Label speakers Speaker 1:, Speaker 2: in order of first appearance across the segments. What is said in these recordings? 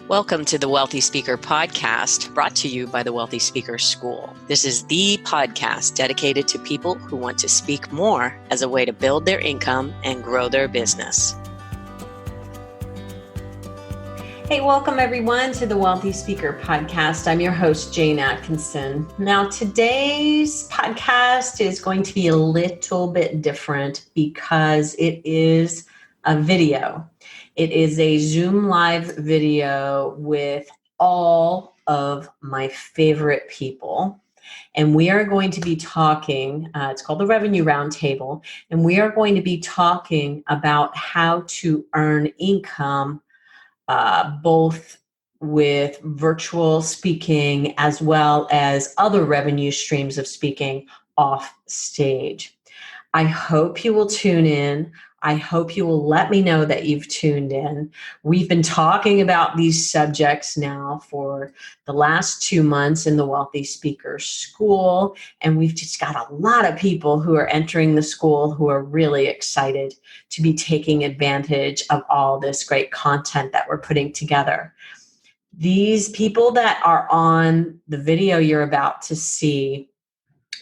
Speaker 1: Welcome to the Wealthy Speaker Podcast, brought to you by the Wealthy Speaker School. This is the podcast dedicated to people who want to speak more as a way to build their income and grow their business. Hey, welcome everyone to the Wealthy Speaker Podcast. I'm your host, Jane Atkinson. Now, today's podcast is going to be a little bit different because it is a video. It is a Zoom live video with all of my favorite people. And we are going to be talking, it's called the Revenue Roundtable, and we are going to be talking about how to earn income both with virtual speaking as well as other revenue streams of speaking off stage. I hope you will tune in. I hope you will let me know that you've tuned in. We've been talking about these subjects now for the last 2 months in the Wealthy Speaker School, and we've just got a lot of people who are entering the school who are really excited to be taking advantage of all this great content that we're putting together. These people that are on the video you're about to see,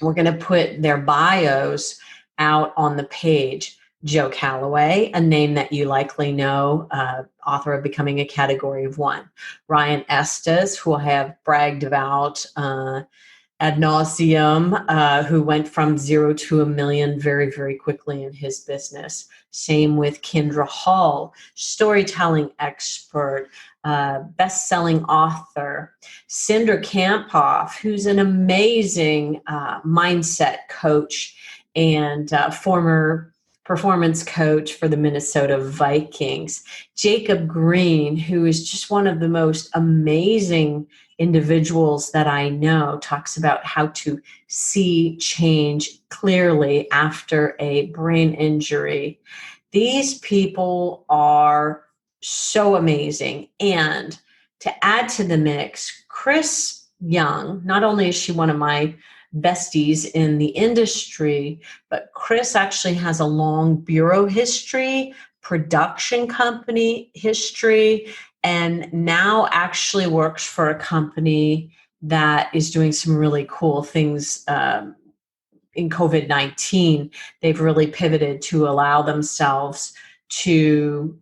Speaker 1: we're going to put their bios out on the page. Joe Calloway, a name that you likely know, author of Becoming a Category of One. Ryan Estis, who I have bragged about ad nauseum, who went from 0 to $1 million very, very quickly in his business. Same with Kendra Hall, storytelling expert, best-selling author. Cinder Kamphoff, who's an amazing mindset coach and former performance coach for the Minnesota Vikings. Jacob Green, who is just one of the most amazing individuals that I know, talks about how to see change clearly after a brain injury. These people are so amazing. And to add to the mix, Chris Young, not only is she one of my besties in the industry, but Chris actually has a long bureau history, production company history, and now actually works for a company that is doing some really cool things in COVID-19. They've really pivoted to allow themselves to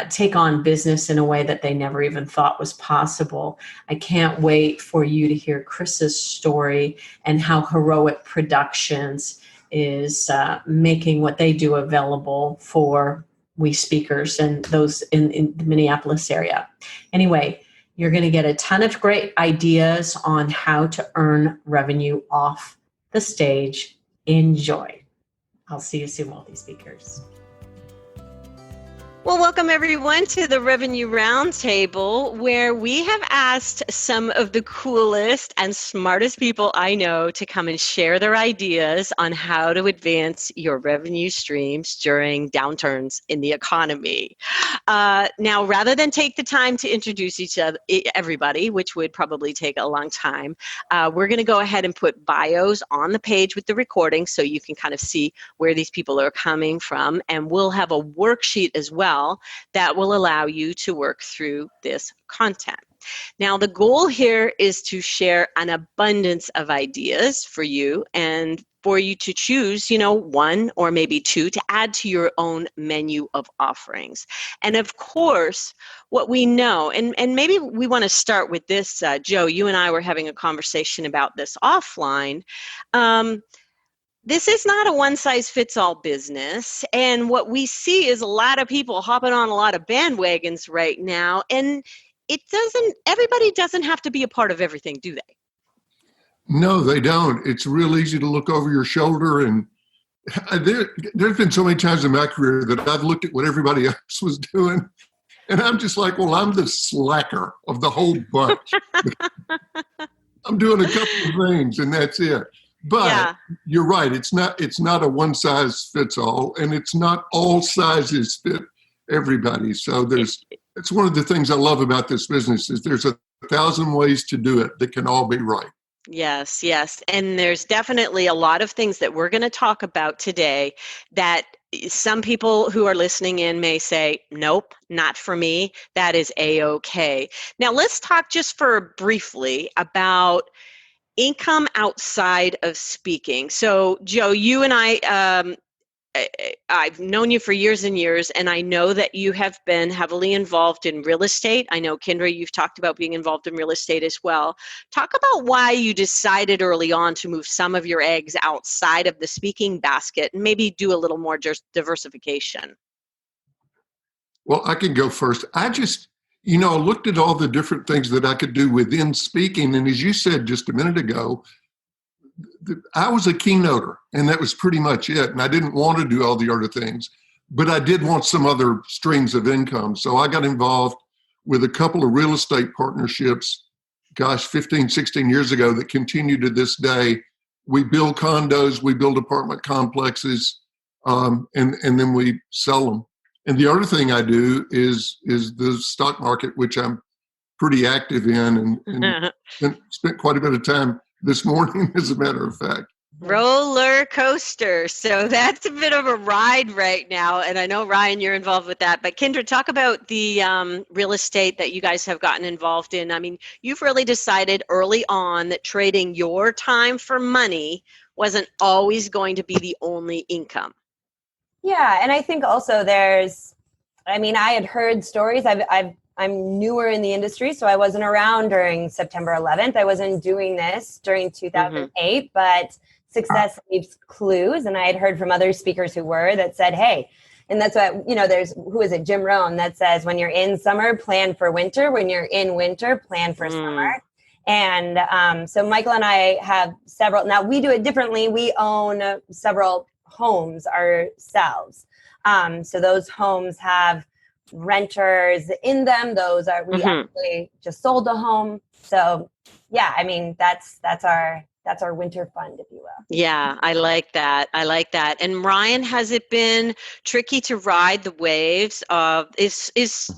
Speaker 1: take on business in a way that they never even thought was possible. I can't wait for you to hear Chris's story and how Heroic Productions is making what they do available for we speakers and those in the Minneapolis area. Anyway, you're going to get a ton of great ideas on how to earn revenue off the stage. Enjoy. I'll see you soon, Wealthy Speakers. Well, welcome everyone to the Revenue Roundtable, where we have asked some of the coolest and smartest people I know to come and share their ideas on how to advance your revenue streams during downturns in the economy. Now, rather than take the time to introduce everybody, which would probably take a long time, we're going to go ahead and put bios on the page with the recording so you can kind of see where these people are coming from, and we'll have a worksheet as well that will allow you to work through this content. Now, the goal here is to share an abundance of ideas for you and for you to choose, one or maybe two to add to your own menu of offerings. And of course, what we know, and maybe we want to start with this, Joe, you and I were having a conversation about this offline. This is not a one-size-fits-all business, and what we see is a lot of people hopping on a lot of bandwagons right now, and everybody doesn't have to be a part of everything, do they?
Speaker 2: No, they don't. It's real easy to look over your shoulder, and there's been so many times in my career that I've looked at what everybody else was doing, and I'm just like, well, I'm the slacker of the whole bunch. I'm doing a couple of things, and that's it. But You're right. It's not a one size fits all, and it's not all sizes fit everybody. So it's one of the things I love about this business is there's 1,000 ways to do it that can all be right.
Speaker 1: Yes. And there's definitely a lot of things that we're going to talk about today that
Speaker 3: some people who are listening in may say, nope, not for me. That is A-okay. Now let's talk just briefly about income outside of speaking. So Joe, you and I've known you for years and years, and I know that you have been heavily involved in real estate. I know, Kendra, you've talked about being involved in real estate as well. Talk about why you decided early on to move some of your eggs outside of the speaking basket and maybe do a little more diversification.
Speaker 2: Well, I can go first. I looked at all the different things that I could do within speaking. And as you said just a minute ago, I was a keynoter, and that was pretty much it. And I didn't want to do all the other things, but I did want some other streams of income. So I got involved with a couple of real estate partnerships, 15, 16 years ago that continue to this day. We build condos, we build apartment complexes, and then we sell them. And the other thing I do is the stock market, which I'm pretty active in and spent quite a bit of time this morning, as a matter of fact.
Speaker 3: Roller coaster. So that's a bit of a ride right now. And I know, Ryan, you're involved with that. But Kendra, talk about the real estate that you guys have gotten involved in. I mean, you've really decided early on that trading your time for money wasn't always going to be the only income.
Speaker 4: Yeah. And I think also I had heard stories. I'm newer in the industry, so I wasn't around during September 11th. I wasn't doing this during 2008, but success leaves clues. And I had heard from other speakers who were that said, hey, and that's what, who is it? Jim Rohn that says, when you're in summer, plan for winter. When you're in winter, plan for summer. And so Michael and I have several, now we do it differently. We own several homes ourselves. So those homes have renters in them. Those are, we actually just sold a home. So yeah, I mean, that's our winter fund, if you will.
Speaker 3: Yeah, I like that. And Ryan, has it been tricky to ride the waves of, is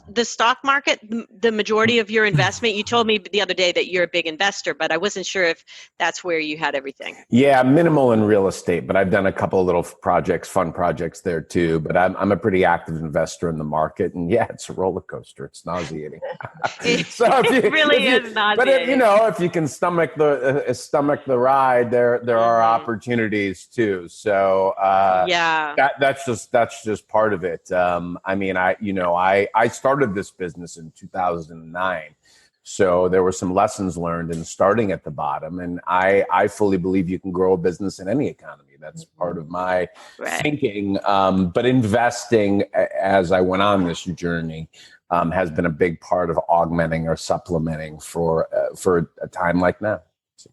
Speaker 3: the stock market the majority of your investment? You told me the other day that you're a big investor, but I wasn't sure if that's where you had everything.
Speaker 5: Yeah, minimal in real estate, but I've done a couple of little fun projects there too. But I'm a pretty active investor in the market, and yeah, it's a roller coaster. It's nauseating.
Speaker 3: It really is nauseating.
Speaker 5: But if you can stomach the ride, there are opportunities too. So that's just part of it. I started this business in 2009. So there were some lessons learned in starting at the bottom. And I fully believe you can grow a business in any economy. That's part of my thinking. But investing as I went on this journey has been a big part of augmenting or supplementing for a time like now.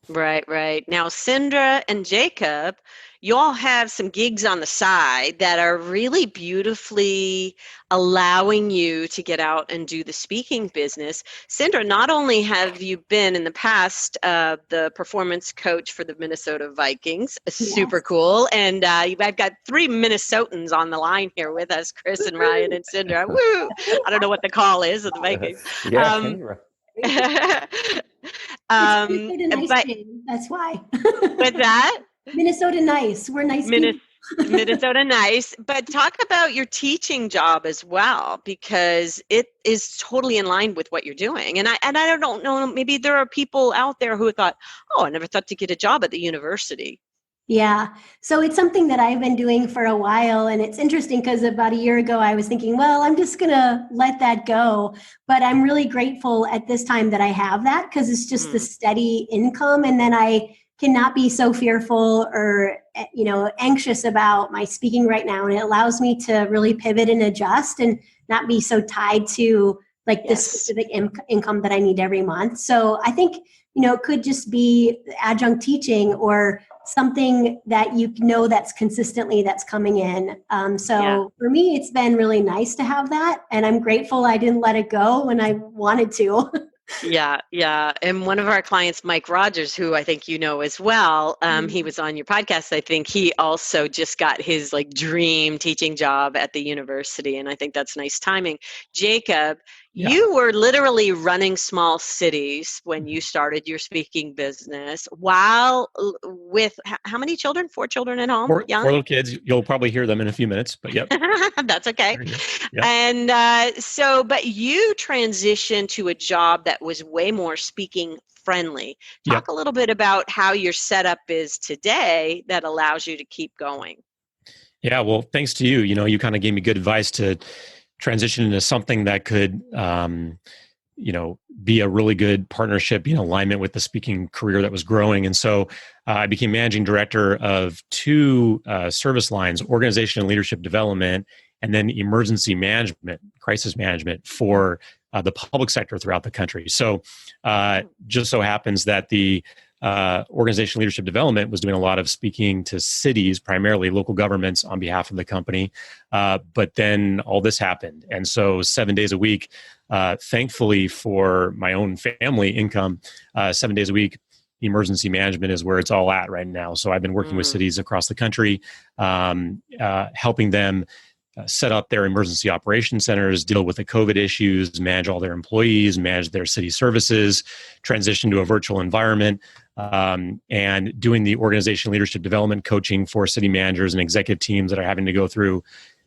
Speaker 3: Right. Now, Sindra and Jacob, you all have some gigs on the side that are really beautifully allowing you to get out and do the speaking business. Sindra, not only have you been in the past the performance coach for the Minnesota Vikings, super cool, and I've got 3 Minnesotans on the line here with us, Chris and Ryan and Sindra. Woo! I don't know what the call is of the Vikings.
Speaker 6: Minnesota nice team. That's why.
Speaker 3: With that?
Speaker 6: Minnesota nice. We're nice people.
Speaker 3: Minnesota nice. But talk about your teaching job as well, because it is totally in line with what you're doing. And I don't know, maybe there are people out there who thought, I never thought to get a job at the university.
Speaker 6: Yeah. So it's something that I've been doing for a while. And it's interesting because about a year ago, I was thinking, well, I'm just going to let that go. But I'm really grateful at this time that I have that, because it's just the steady income. And then I cannot be so fearful or, anxious about my speaking right now. And it allows me to really pivot and adjust and not be so tied to the specific income that I need every month. So I think, it could just be adjunct teaching or something that that's consistently that's coming in. For me, it's been really nice to have that. And I'm grateful I didn't let it go when I wanted to.
Speaker 3: Yeah. And one of our clients, Mike Rogers, who I think you know as well, he was on your podcast. I think he also just got his dream teaching job at the university. And I think that's nice timing. Jacob, You were literally running small cities when you started your speaking business while with how many children? 4 children at home?
Speaker 7: Four little kids. You'll probably hear them in a few minutes, but yep.
Speaker 3: That's okay.
Speaker 7: Yep.
Speaker 3: And but you transitioned to a job that was way more speaking friendly. Talk a little bit about how your setup is today that allows you to keep going.
Speaker 7: Yeah, well, thanks to you. You kind of gave me good advice to transition into something that could, be a really good partnership, alignment with the speaking career that was growing. And so I became managing director of 2 service lines, organization and leadership development, and then emergency management, crisis management for the public sector throughout the country. So just so happens that the organization leadership development was doing a lot of speaking to cities, primarily local governments on behalf of the company. But then all this happened. And so 7 days a week, thankfully for my own family income, 7 days a week, emergency management is where it's all at right now. So I've been working with cities across the country, helping them set up their emergency operations centers, deal with the COVID issues, manage all their employees, manage their city services, transition to a virtual environment, and doing the organization leadership development coaching for city managers and executive teams that are having to go through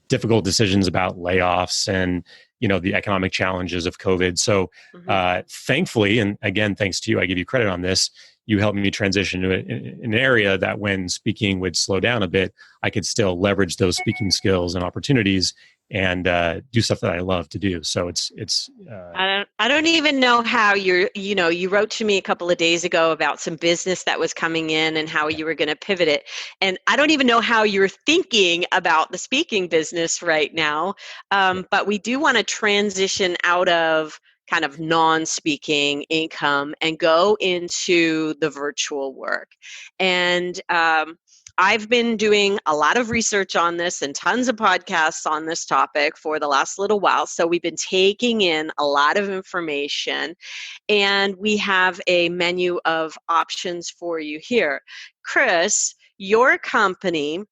Speaker 7: difficult decisions about layoffs and the economic challenges of COVID. So thankfully, and again, thanks to you, I give you credit on this, you helped me transition to an area that when speaking would slow down a bit, I could still leverage those speaking skills and opportunities and do stuff that I love to do. So it's.
Speaker 3: I don't even know how you wrote to me a couple of days ago about some business that was coming in and how you were going to pivot it. And I don't even know how you're thinking about the speaking business right now. But we do want to transition out of kind of non-speaking income and go into the virtual work. And I've been doing a lot of research on this and tons of podcasts on this topic for the last little while. So we've been taking in a lot of information, and we have a menu of options for you here. Chris, your company,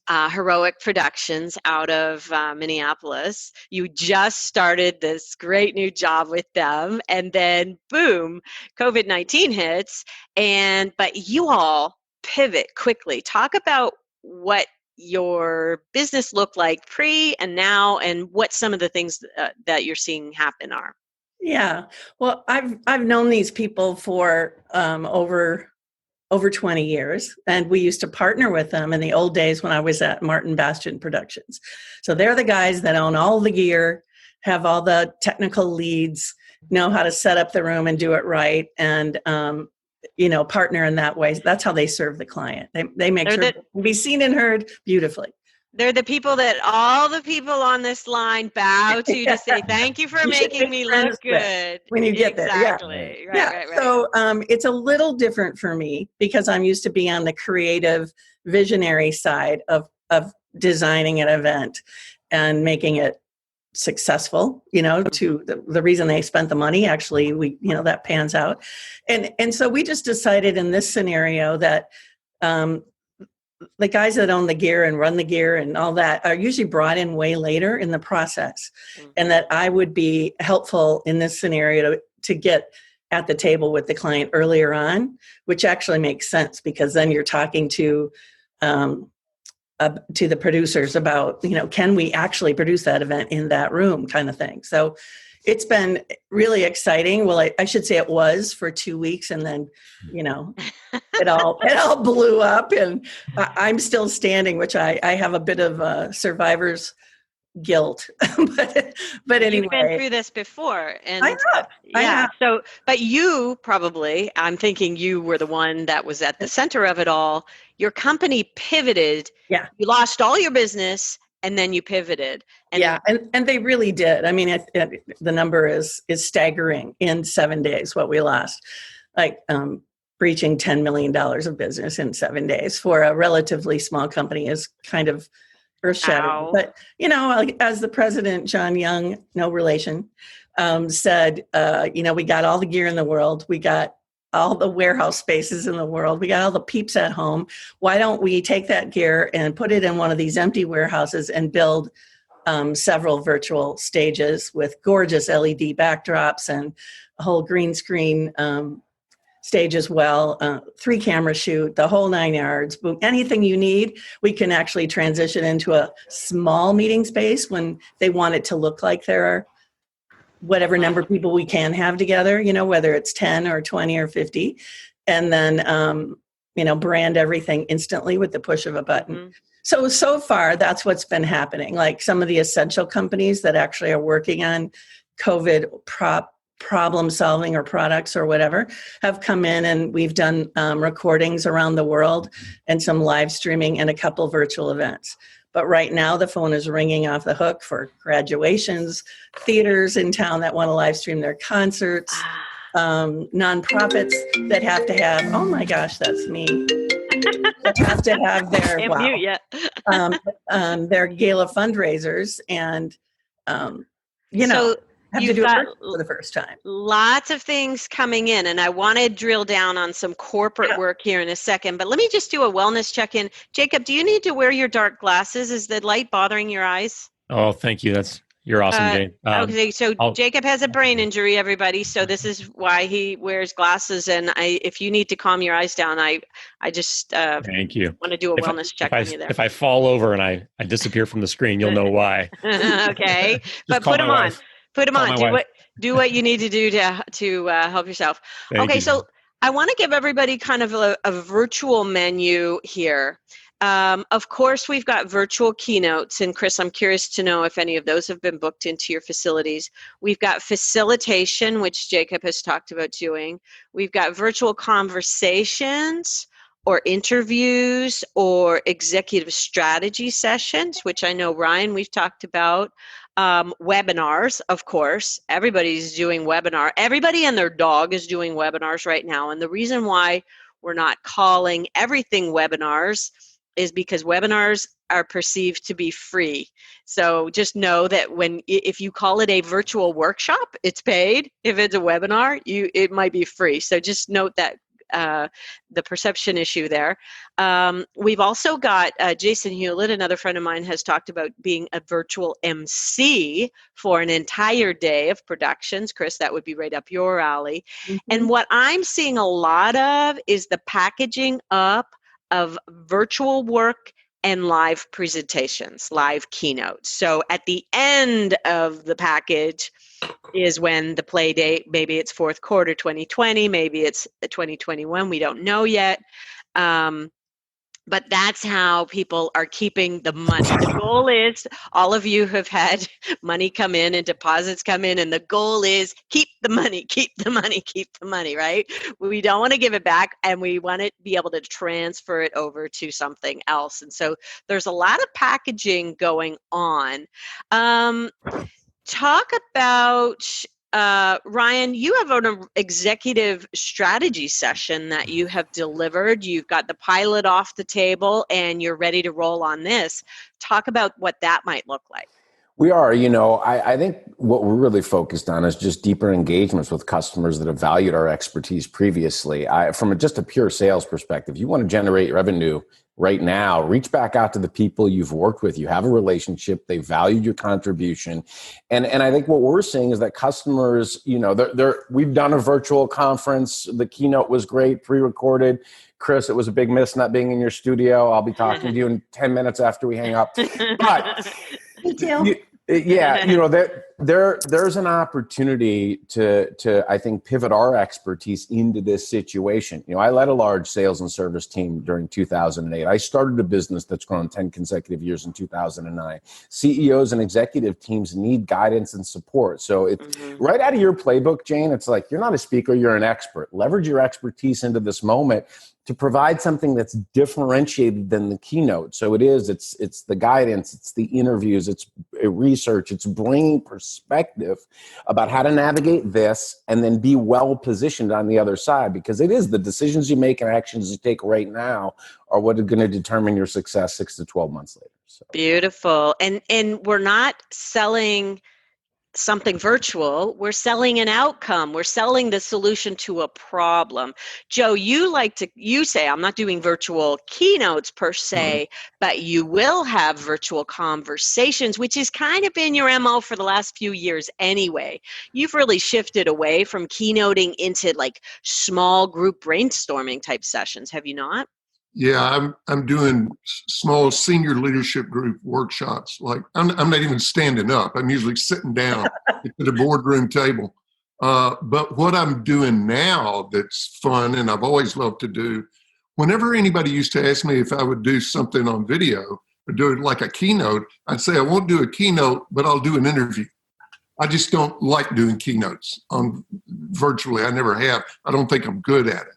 Speaker 3: Heroic Productions out of Minneapolis. You just started this great new job with them, and then boom, COVID-19 hits, but you all pivot quickly. Talk about what your business looked like pre and now, and what some of the things that you're seeing happen are.
Speaker 8: Yeah, well, I've known these people for over 20 years. And we used to partner with them in the old days when I was at Martin Bastian Productions. So they're the guys that own all the gear, have all the technical leads, know how to set up the room and do it right. And, partner in that way. That's how they serve the client. They make sure it can be seen and heard beautifully.
Speaker 3: They're the people that all the people on this line bow to say, thank you for making me look good.
Speaker 8: When you get there.
Speaker 3: Exactly.
Speaker 8: Yeah.
Speaker 3: Right.
Speaker 8: So it's a little different for me because I'm used to being on the creative, visionary side of designing an event and making it successful, to the reason they spent the money. Actually, that pans out. And so we just decided in this scenario that the guys that own the gear and run the gear and all that are usually brought in way later in the process. And that I would be helpful in this scenario to get at the table with the client earlier on, which actually makes sense because then you're talking to the producers about, can we actually produce that event in that room kind of thing. So it's been really exciting. Well, I should say it was for 2 weeks, and then, it all blew up, and I'm still standing, which I have a bit of survivor's guilt. but anyway,
Speaker 3: you've been through this before, and
Speaker 8: I have.
Speaker 3: So, but you probably, I'm thinking you were the one that was at the center of it all. Your company pivoted.
Speaker 8: Yeah,
Speaker 3: you lost all your business. And then you pivoted.
Speaker 8: And they really did. I mean, the number is staggering in 7 days, what we lost. Like breaching $10 million of business in 7 days for a relatively small company is kind of earth-shattering. But, as the president, John Young, no relation, said, we got all the gear in the world. We got all the warehouse spaces in the world. We got all the peeps at home. Why don't we take that gear and put it in one of these empty warehouses and build several virtual stages with gorgeous LED backdrops and a whole green screen stage as well, 3-camera shoot, the whole 9 yards. Anything you need, we can actually transition into a small meeting space when they want it to look like there are whatever number of people we can have together, whether it's 10 or 20 or 50, and then, brand everything instantly with the push of a button. Mm-hmm. So far, that's what's been happening. Like some of the essential companies that actually are working on COVID problem solving or products or whatever have come in, and we've done recordings around the world and some live streaming and a couple virtual events. But right now the phone is ringing off the hook for graduations, theaters in town that want to live stream their concerts, nonprofits that have to have, oh my gosh, that's me, that have to have their, their gala fundraisers and, have to do it for the first time.
Speaker 3: Lots of things coming in, and I want to drill down on some corporate work here in a second, but let me just do a wellness check-in. Jacob, do you need to wear your dark glasses? Is the light bothering your eyes?
Speaker 7: Oh, thank you. You're awesome, Jane.
Speaker 3: Okay, so Jacob has a brain injury, everybody, so this is why he wears glasses, and if you need to calm your eyes down, I just
Speaker 7: thank you.
Speaker 3: Want to do a wellness check on you there.
Speaker 7: If I fall over and I disappear from the screen, you'll know why.
Speaker 3: Okay, but put them on. Put them on. Do what you need to do to help yourself. Okay, so I want to give everybody kind of a virtual menu here. Of course, we've got virtual keynotes. And Chris, I'm curious to know if any of those have been booked into your facilities. We've got facilitation, which Jacob has talked about doing. We've got virtual conversations or interviews or executive strategy sessions, which I know, Ryan, we've talked about. Webinars, of course. Everybody's doing webinar. Everybody and their dog is doing webinars right now. And the reason why we're not calling everything webinars is because webinars are perceived to be free. So just know that if you call it a virtual workshop, it's paid. If it's a webinar, it might be free. So just note that the perception issue there. We've also got Jason Hewlett, another friend of mine, has talked about being a virtual MC for an entire day of productions. Chris, that would be right up your alley. Mm-hmm. And what I'm seeing a lot of is the packaging up of virtual work and live presentations, live keynotes. So at the end of the package is when the play date, maybe it's fourth quarter 2020, maybe it's 2021, we don't know yet. But that's how people are keeping the money. The goal is, all of you have had money come in and deposits come in, and the goal is keep the money, keep the money, keep the money, right? We don't want to give it back, and we want to be able to transfer it over to something else. And so there's a lot of packaging going on. Talk about, Ryan, you have an executive strategy session that you have delivered. You've got the pilot off the table and you're ready to roll on this. Talk about what that might look like.
Speaker 5: We are, I think what we're really focused on is just deeper engagements with customers that have valued our expertise previously. From just a pure sales perspective, you want to generate revenue right now, reach back out to the people you've worked with. You have a relationship. They valued your contribution. And I think what we're seeing is that customers, we've done a virtual conference. The keynote was great, pre-recorded. Chris, it was a big miss not being in your studio. I'll be talking to you in 10 minutes after we hang up. But
Speaker 6: me too.
Speaker 5: There's an opportunity to I think pivot our expertise into this situation. I led a large sales and service team during 2008. I started a business that's grown 10 consecutive years in 2009. CEOs and executive teams need guidance and support. So it's right out of your playbook, Jane. It's like, you're not a speaker, you're an expert. Leverage your expertise into this moment to provide something that's differentiated than the keynote. So it's the guidance, it's the interviews, it's research, it's bringing perspective about how to navigate this and then be well positioned on the other side, because it is the decisions you make and actions you take right now are what are going to determine your success 6 to 12 months later. So.
Speaker 3: Beautiful. And we're not selling something virtual, we're selling an outcome. We're selling the solution to a problem. Joe, you say, I'm not doing virtual keynotes per se, but you will have virtual conversations, which has kind of been your MO for the last few years anyway. You've really shifted away from keynoting into like small group brainstorming type sessions, have you not?
Speaker 2: Yeah, I'm doing small senior leadership group workshops. Like I'm not even standing up. I'm usually sitting down at the boardroom table. But what I'm doing now that's fun, and I've always loved to do, whenever anybody used to ask me if I would do something on video or do it like a keynote, I'd say I won't do a keynote, but I'll do an interview. I just don't like doing keynotes on virtually. I never have. I don't think I'm good at it.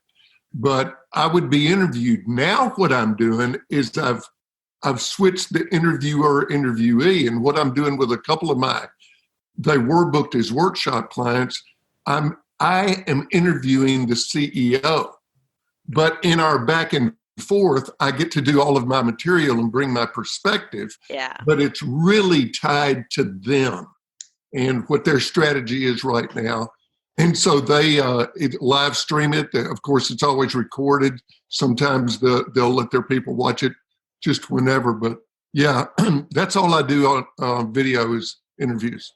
Speaker 2: But I would be interviewed. Now what I'm doing is I've switched the interviewer-interviewee, and what I'm doing with a couple of they were booked as workshop clients, I am interviewing the CEO. But in our back and forth, I get to do all of my material and bring my perspective.
Speaker 3: Yeah.
Speaker 2: But it's really tied to them and what their strategy is right now. And so they live stream it. Of course, it's always recorded. Sometimes they'll let their people watch it just whenever. But yeah, that's all I do on video is interviews.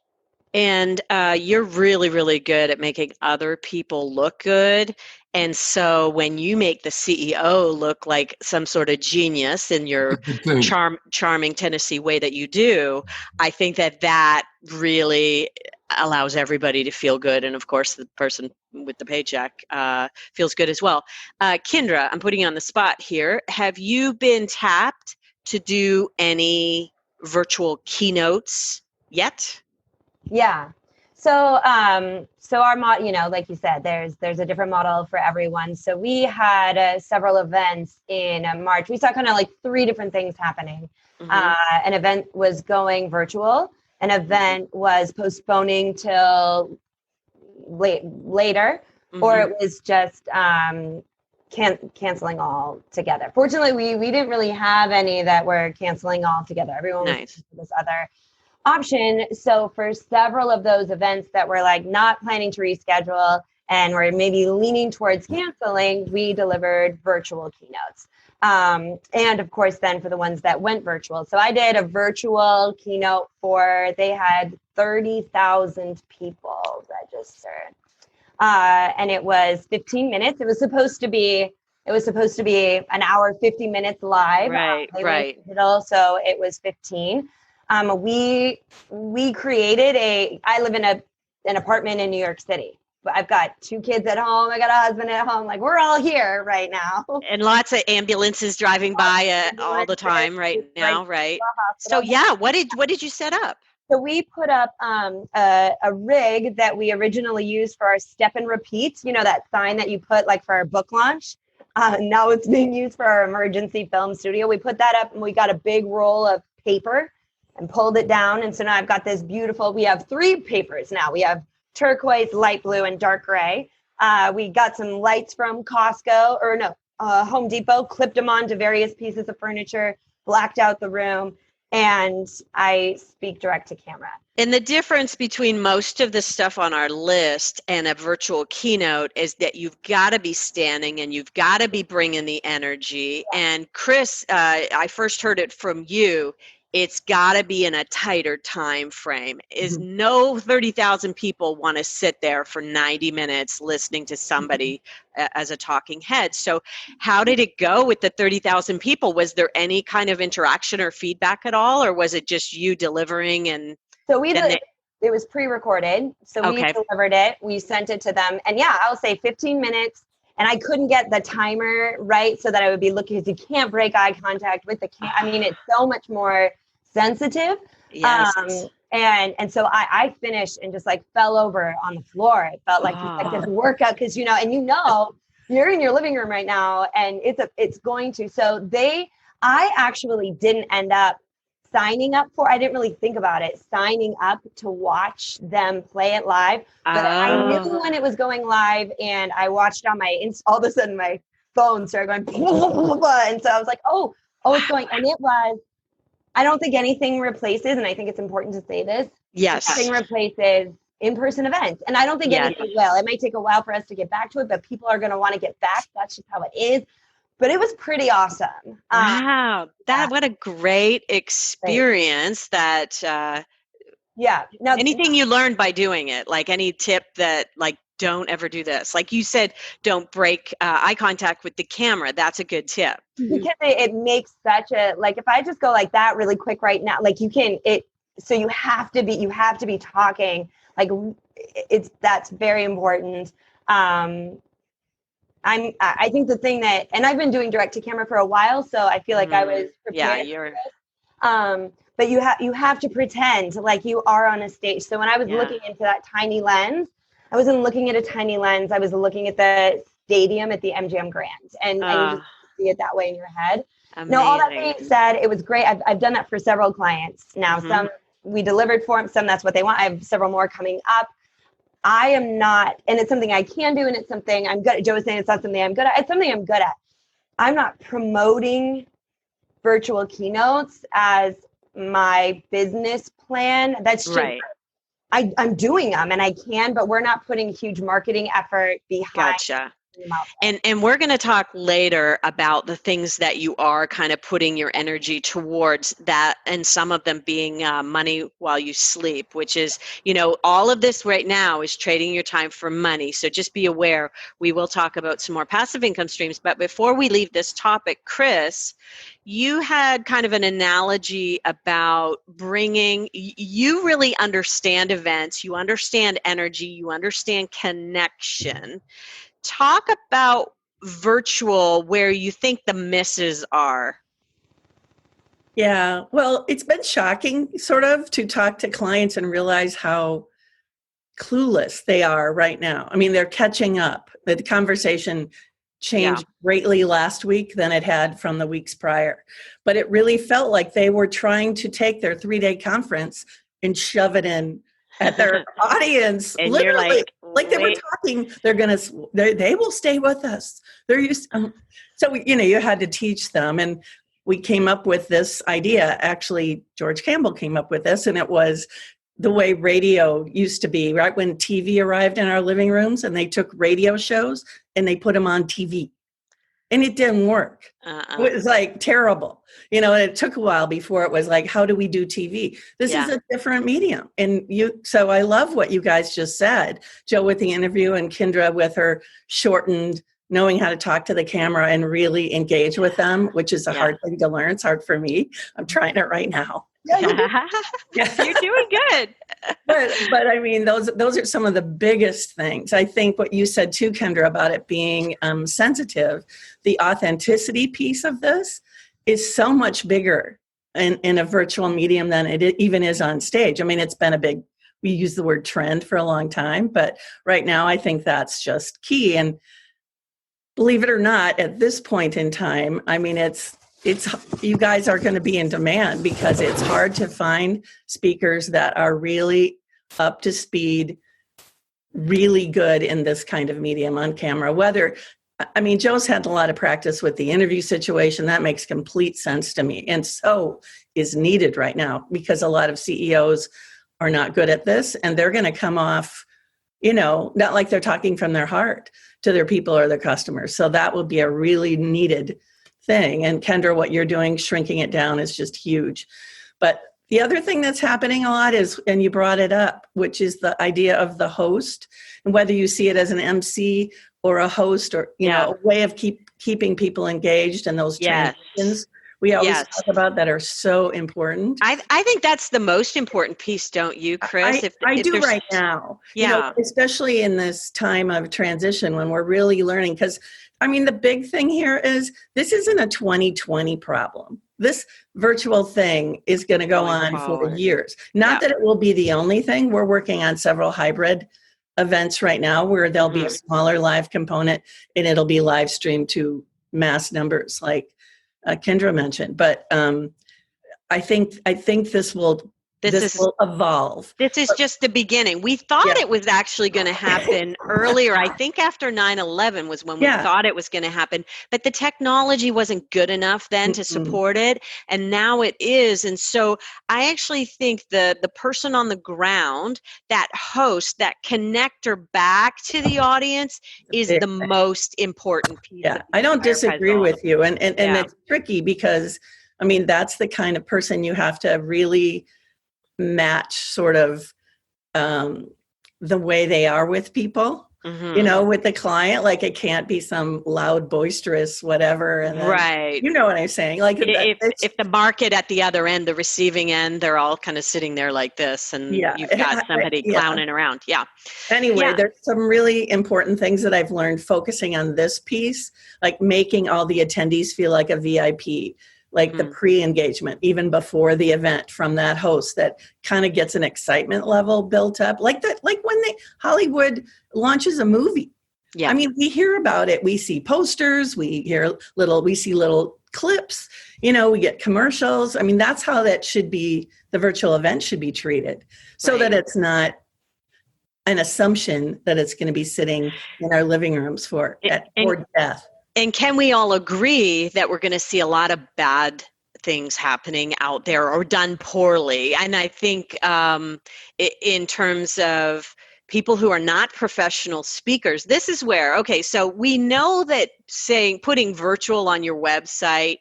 Speaker 3: And you're really, really good at making other people look good. And so when you make the CEO look like some sort of genius in your charming Tennessee way that you do, I think that really allows everybody to feel good. And of course, the person with the paycheck feels good as well. Kendra, I'm putting you on the spot here. Have you been tapped to do any virtual keynotes yet?
Speaker 4: Yeah. So our model, like you said, there's a different model for everyone. So we had several events in March. We saw kind of like 3 different things happening. Mm-hmm. An event was going virtual. An event was postponing till later, mm-hmm. or it was just canceling all together. Fortunately, we didn't really have any that were canceling all together. Everyone was this other option. So for several of those events that were like not planning to reschedule and were maybe leaning towards canceling, we delivered virtual keynotes. And of course, then for the ones that went virtual. So I did a virtual keynote they had 30,000 people registered. And it was 15 minutes. It was supposed to be an hour, 50 minutes live.
Speaker 3: Right.
Speaker 4: Digital, so it was 15. We created I live in an apartment in New York City. I've got 2 kids at home. I got a husband at home. Like, we're all here right now.
Speaker 3: And lots of ambulances driving by all the time right now, right? So yeah, what did you set up?
Speaker 4: So we put up a rig that we originally used for our step and repeat, that sign that you put like for our book launch. Now it's being used for our emergency film studio. We put that up and we got a big roll of paper and pulled it down. And so now I've got this we have 3 papers now. We have turquoise, light blue, and dark gray. We got some lights from Home Depot, clipped them onto various pieces of furniture, blacked out the room, and I speak direct to camera.
Speaker 3: And the difference between most of the stuff on our list and a virtual keynote is that you've got to be standing and you've got to be bringing the energy. And Chris, I first heard it from you. It's got to be in a tighter time frame. No 30,000 people want to sit there for 90 minutes listening to somebody as a talking head. So how did it go with the 30,000 people? Was there any kind of interaction or feedback at all, or was it just you delivering?
Speaker 4: So it was pre-recorded. So we delivered it. We sent it to them. And yeah, I'll say 15 minutes. And I couldn't get the timer right so that I would be looking, because you can't break eye contact with the camera. I mean, it's so much more sensitive.
Speaker 3: Yes.
Speaker 4: And so I finished and just like fell over on the floor. It felt like this workout because, you're in your living room right now and it's going to. So I actually didn't end up signing up I didn't really think about it, signing up to watch them play it live. But I knew when it was going live and I watched on all of a sudden my phone started going, blah, blah, blah, and so I was like, oh, it's going. And it was, I don't think anything replaces, and I think it's important to say this,
Speaker 3: Yes.
Speaker 4: Nothing replaces in-person events. And I don't think anything will. It might take a while for us to get back to it, but people are going to want to get back. That's just how it is. But it was pretty awesome.
Speaker 3: Wow. What a great experience that,
Speaker 4: Now,
Speaker 3: anything you learned by doing it, like any tip that like, don't ever do this. Like you said, don't break eye contact with the camera. That's a good tip.
Speaker 4: Because it makes such a, like, if I just go like that really quick right now, like so you have to be talking, like that's very important. I think the thing that, and I've been doing direct to camera for a while, so I feel like I was prepared for this. But you have to pretend like you are on a stage. So when I was looking into that tiny lens, I wasn't looking at a tiny lens. I was looking at the stadium at the MGM Grand, and you just see it that way in your head.
Speaker 3: Amazing.
Speaker 4: Now, all that being said, it was great. I've done that for several clients now. Some we delivered for them. Some that's what they want. I have several more coming up. I am not, and it's something I can do, and it's something I'm good at. Joe was saying it's not something I'm good at. It's something I'm good at. I'm not promoting virtual keynotes as my business plan. That's just,
Speaker 3: right.
Speaker 4: I'm doing them and I can, but we're not putting huge marketing effort behind.
Speaker 3: Gotcha. And we're going to talk later about the things that you are kind of putting your energy towards, that, and some of them being money while you sleep, which is, all of this right now is trading your time for money. So just be aware, we will talk about some more passive income streams. But before we leave this topic, Chris, you had kind of an analogy about you really understand events, you understand energy, you understand connection. Talk about virtual, where you think the misses are.
Speaker 8: Yeah, well, it's been shocking sort of to talk to clients and realize how clueless they are right now. I mean, they're catching up. The conversation changed greatly last week than it had from the weeks prior. But it really felt like they were trying to take their 3-day conference and shove it in at their audience.
Speaker 3: And
Speaker 8: literally,
Speaker 3: you're
Speaker 8: like they were talking, they will stay with us. They're used so you had to teach them. And we came up with this idea. Actually, George Campbell came up with this, and it was the way radio used to be, right? When TV arrived in our living rooms, and they took radio shows and they put them on TV. And it didn't work. It was like terrible. And it took a while before it was like, how do we do TV? This is a different medium. And so I love what you guys just said, Joe with the interview and Kendra with her shortened, knowing how to talk to the camera and really engage with them, which is a hard thing to learn. It's hard for me. I'm trying it right now.
Speaker 3: You're doing good.
Speaker 8: But I mean, those are some of the biggest things. I think what you said too, Kendra, about it being sensitive, the authenticity piece of this is so much bigger in a virtual medium than it even is on stage. I mean, it's been we use the word trend for a long time, but right now I think that's just key. And believe it or not, at this point in time, I mean, it's you guys are going to be in demand because it's hard to find speakers that are really up to speed, really good in this kind of medium on camera. Joe's had a lot of practice with the interview situation. That makes complete sense to me. And so is needed right now because a lot of CEOs are not good at this, and they're going to come off, not like they're talking from their heart to their people or their customers. So that will be a really needed thing. And Kendra, what you're doing, shrinking it down, is just huge. But the other thing that's happening a lot is, and you brought it up, which is the idea of the host, and whether you see it as an MC or a host or, a way of keeping people engaged, and those transitions we always talk about that are so important.
Speaker 3: I think that's the most important piece, don't you, Chris?
Speaker 8: I do right now. Especially in this time of transition when we're really learning, because the big thing here is this isn't a 2020 problem. This virtual thing is going to go on for years. Not that it will be the only thing. We're working on several hybrid events right now where there'll be a smaller live component and it'll be live streamed to mass numbers like Kendra mentioned. But I think this will This will evolve.
Speaker 3: This is just the beginning. We thought it was actually going to happen earlier. I think after 9/11 was when we thought it was going to happen, but the technology wasn't good enough then to support it, and now it is. And so I actually think the person on the ground, that host, that connector back to the audience is the most important piece.
Speaker 8: Yeah, I don't disagree with you. And it's tricky because, I mean, that's the kind of person you have to really match sort of the way they are with people, you know, with the client. Like, it can't be some loud, boisterous, whatever. And then, you know what I'm saying? Like,
Speaker 3: if the market at the other end, the receiving end, they're all kind of sitting there like this, and you've got somebody clowning around.
Speaker 8: Anyway, there's some really important things that I've learned focusing on this piece, like making all the attendees feel like a VIP. Like the pre-engagement, even before the event, from that host, that kind of gets an excitement level built up. Like when Hollywood launches a movie. Yeah. I mean, we hear about it. We see posters, we see little clips, you know, we get commercials. I mean, that's how that should be, the virtual event should be treated. So that it's not an assumption that it's going to be sitting in our living rooms for death.
Speaker 3: And can we all agree that we're going to see a lot of bad things happening out there or done poorly? And I think in terms of people who are not professional speakers, this is where, so we know that putting virtual on your website,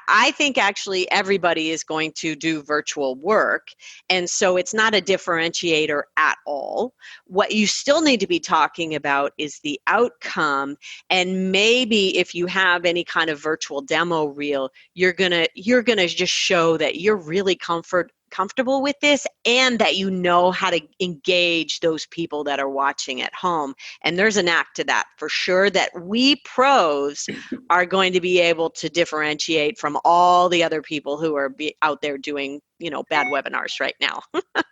Speaker 3: I think actually everybody is going to do virtual work. And so it's not a differentiator at all. What you still need to be talking about is the outcome. And maybe if you have any kind of virtual demo reel, you're gonna just show that you're really comfortable with this, and that you know how to engage those people that are watching at home. And there's a knack to that for sure, that we pros are going to be able to differentiate from all the other people who are out there doing, you know, bad webinars right now.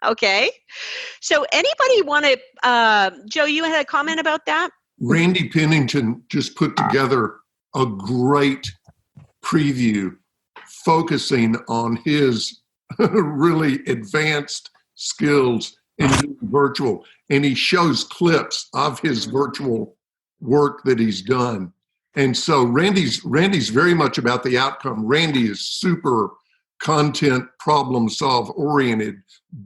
Speaker 3: Okay. So anybody want to, Joe, you had a comment about that?
Speaker 2: Randy Pennington just put together a great preview focusing on his really advanced skills in virtual, and he shows clips of his virtual work that he's done. And so Randy's very much about the outcome. Randy is super content problem solve oriented,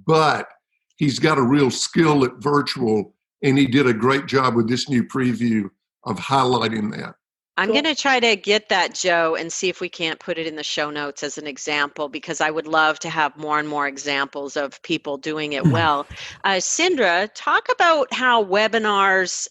Speaker 2: but he's got a real skill at virtual, and he did a great job with this new preview of highlighting that.
Speaker 3: I'm going to try to get that, Joe, and see if we can't put it in the show notes as an example, because I would love to have more and more examples of people doing it well. Sindra, talk about how webinars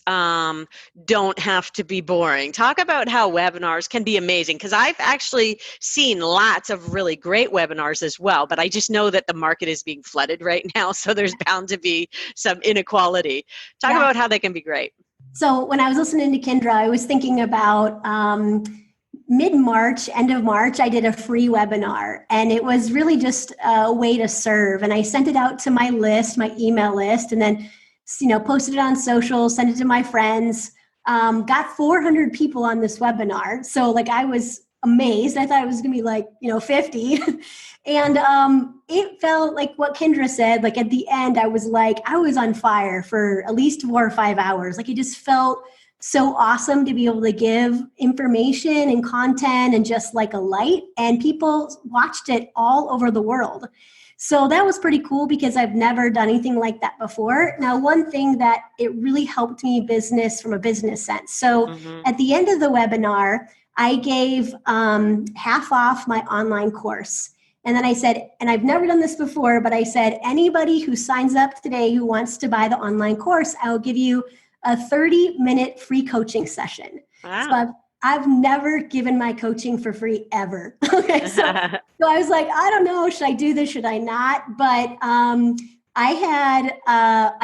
Speaker 3: don't have to be boring. Talk about how webinars can be amazing, because I've actually seen lots of really great webinars as well, but I just know that the market is being flooded right now, so there's bound to be some inequality. Talk about how they can be great.
Speaker 6: So when I was listening to Kendra, I was thinking about mid-March, end of March, I did a free webinar, and it was really just a way to serve. And I sent it out to my list, my email list, and then, you know, posted it on social, sent it to my friends, got 400 people on this webinar. So like, I was amazed. I thought it was going to be like, 50. And it felt like what Kendra said, like at the end, I was on fire for at least 4 or 5 hours. Like, it just felt so awesome to be able to give information and content and just like a light, and people watched it all over the world. So that was pretty cool, because I've never done anything like that before. Now, one thing that it really helped me from a business sense. So at the end of the webinar, I gave half off my online course. And then I said, and I've never done this before, but I said, anybody who signs up today who wants to buy the online course, I will give you a 30-minute free coaching session. Wow. So I've never given my coaching for free ever. Okay, so I was like, I don't know, should I do this? Should I not? But I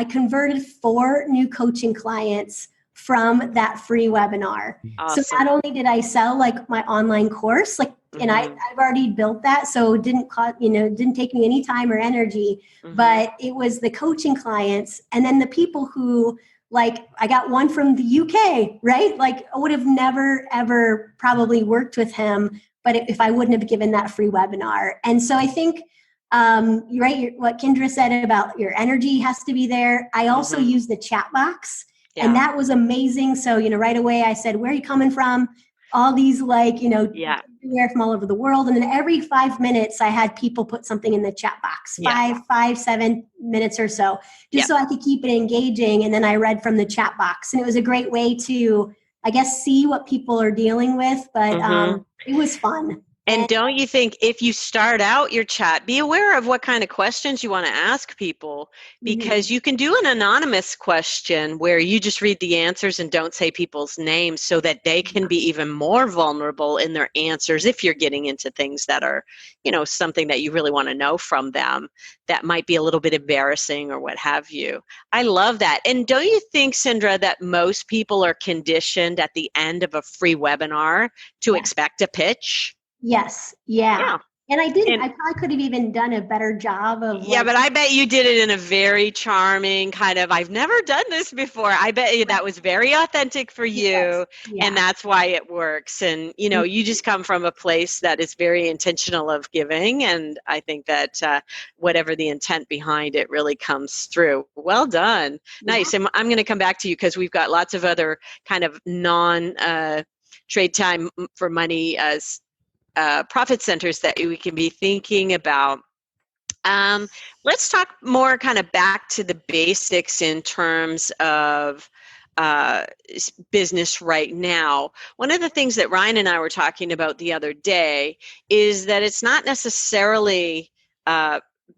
Speaker 6: converted 4 new coaching clients from that free webinar. Awesome. So not only did I sell like my online course, and I've already built that, so it didn't take me any time or energy, but it was the coaching clients, and then the people who, like, I got one from the UK, right? Like, I would have never, ever probably worked with him, but if I wouldn't have given that free webinar. And so I think You're right. What Kendra said about your energy has to be there. I also use the chat box, and that was amazing. So, right away I said, where are you coming from? All these everywhere from all over the world. And then every 5 minutes I had people put something in the chat box, 7 minutes or so, just so I could keep it engaging. And then I read from the chat box, and it was a great way to, I guess, see what people are dealing with, but it was fun.
Speaker 3: And don't you think if you start out your chat, be aware of what kind of questions you want to ask people, because you can do an anonymous question where you just read the answers and don't say people's names so that they can be even more vulnerable in their answers if you're getting into things that are, something that you really want to know from them that might be a little bit embarrassing or what have you. I love that. And don't you think, Sindra, that most people are conditioned at the end of a free webinar to expect a pitch?
Speaker 6: Yes. Yeah. And I didn't. I probably could have even done a better job of.
Speaker 3: Yeah, but I bet you did it in a very charming kind of, I've never done this before. I bet you that was very authentic for you, and that's why it works. And, you just come from a place that is very intentional of giving. And I think that whatever the intent behind it really comes through. Well done. Nice. And I'm going to come back to you because we've got lots of other kind of non-trade time for money profit centers that we can be thinking about. Let's talk more kind of back to the basics in terms of business right now. One of the things that Ryan and I were talking about the other day is that it's not necessarily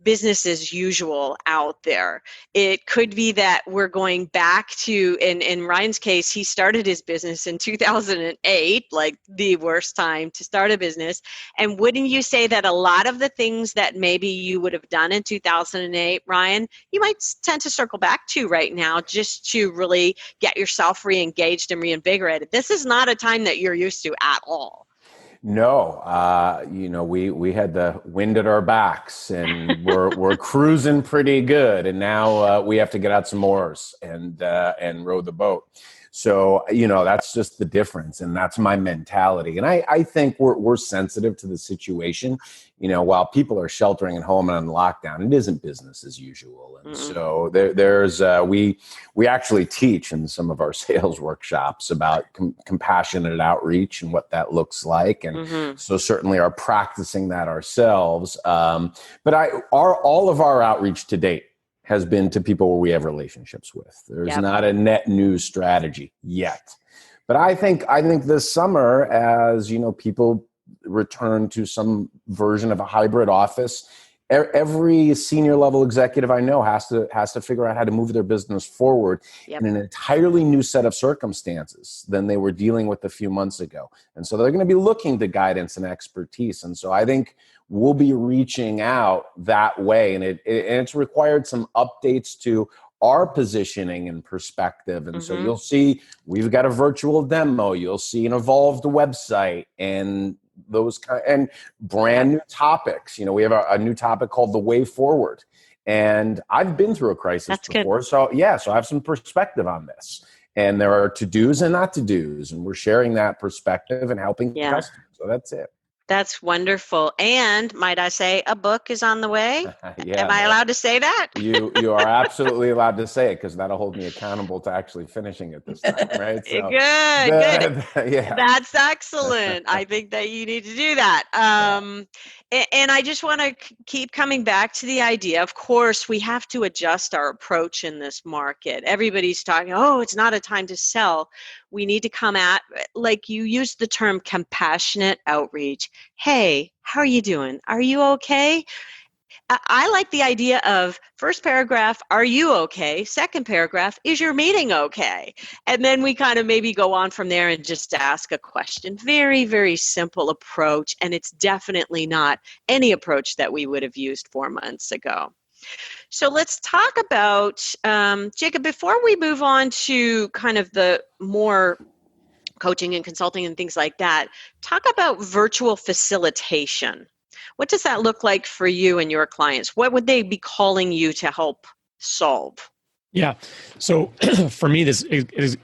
Speaker 3: business as usual out there. It could be that we're going back to, in Ryan's case, he started his business in 2008, like the worst time to start a business. And wouldn't you say that a lot of the things that maybe you would have done in 2008, Ryan, you might tend to circle back to right now just to really get yourself re-engaged and reinvigorated? This is not a time that you're used to at all.
Speaker 5: No, we had the wind at our backs, and we're cruising pretty good. And now we have to get out some oars and row the boat. So, that's just the difference. And that's my mentality. And I think we're sensitive to the situation. While people are sheltering at home and on lockdown, it isn't business as usual. And so there's we actually teach in some of our sales workshops about compassionate outreach and what that looks like. And so certainly are practicing that ourselves. But all of our outreach to date has been to people where we have relationships with. There's not a net new strategy yet. But I think this summer, as people return to some version of a hybrid office, every senior level executive I know has to figure out how to move their business forward in an entirely new set of circumstances than they were dealing with a few months ago. And so they're going to be looking to guidance and expertise. And so I think we'll be reaching out that way. And it's required some updates to our positioning and perspective. And so you'll see we've got a virtual demo. You'll see an evolved website and those and brand new topics. We have a new topic called the way forward. And I've been through a crisis before. Good. So I have some perspective on this. And there are to-dos and not to-dos. And we're sharing that perspective and helping customers. So that's it.
Speaker 3: That's wonderful. And might I say, a book is on the way? Am I allowed to say that?
Speaker 5: You are absolutely allowed to say it, because that'll hold me accountable to actually finishing it this time, right? So,
Speaker 3: good. Yeah. That's excellent. I think that you need to do that. And I just want to keep coming back to the idea, of course, we have to adjust our approach in this market. Everybody's talking, it's not a time to sell. We need to come at, like you used the term compassionate outreach. Hey, how are you doing? Are you okay? I like the idea of first paragraph, are you okay? Second paragraph, is your meeting okay? And then we kind of maybe go on from there and just ask a question. Very, very simple approach. And it's definitely not any approach that we would have used 4 months ago. So let's talk about, Jacob, before we move on to kind of the more coaching and consulting and things like that, talk about virtual facilitation. What does that look like for you and your clients? What would they be calling you to help solve?
Speaker 7: Yeah. So for me, it's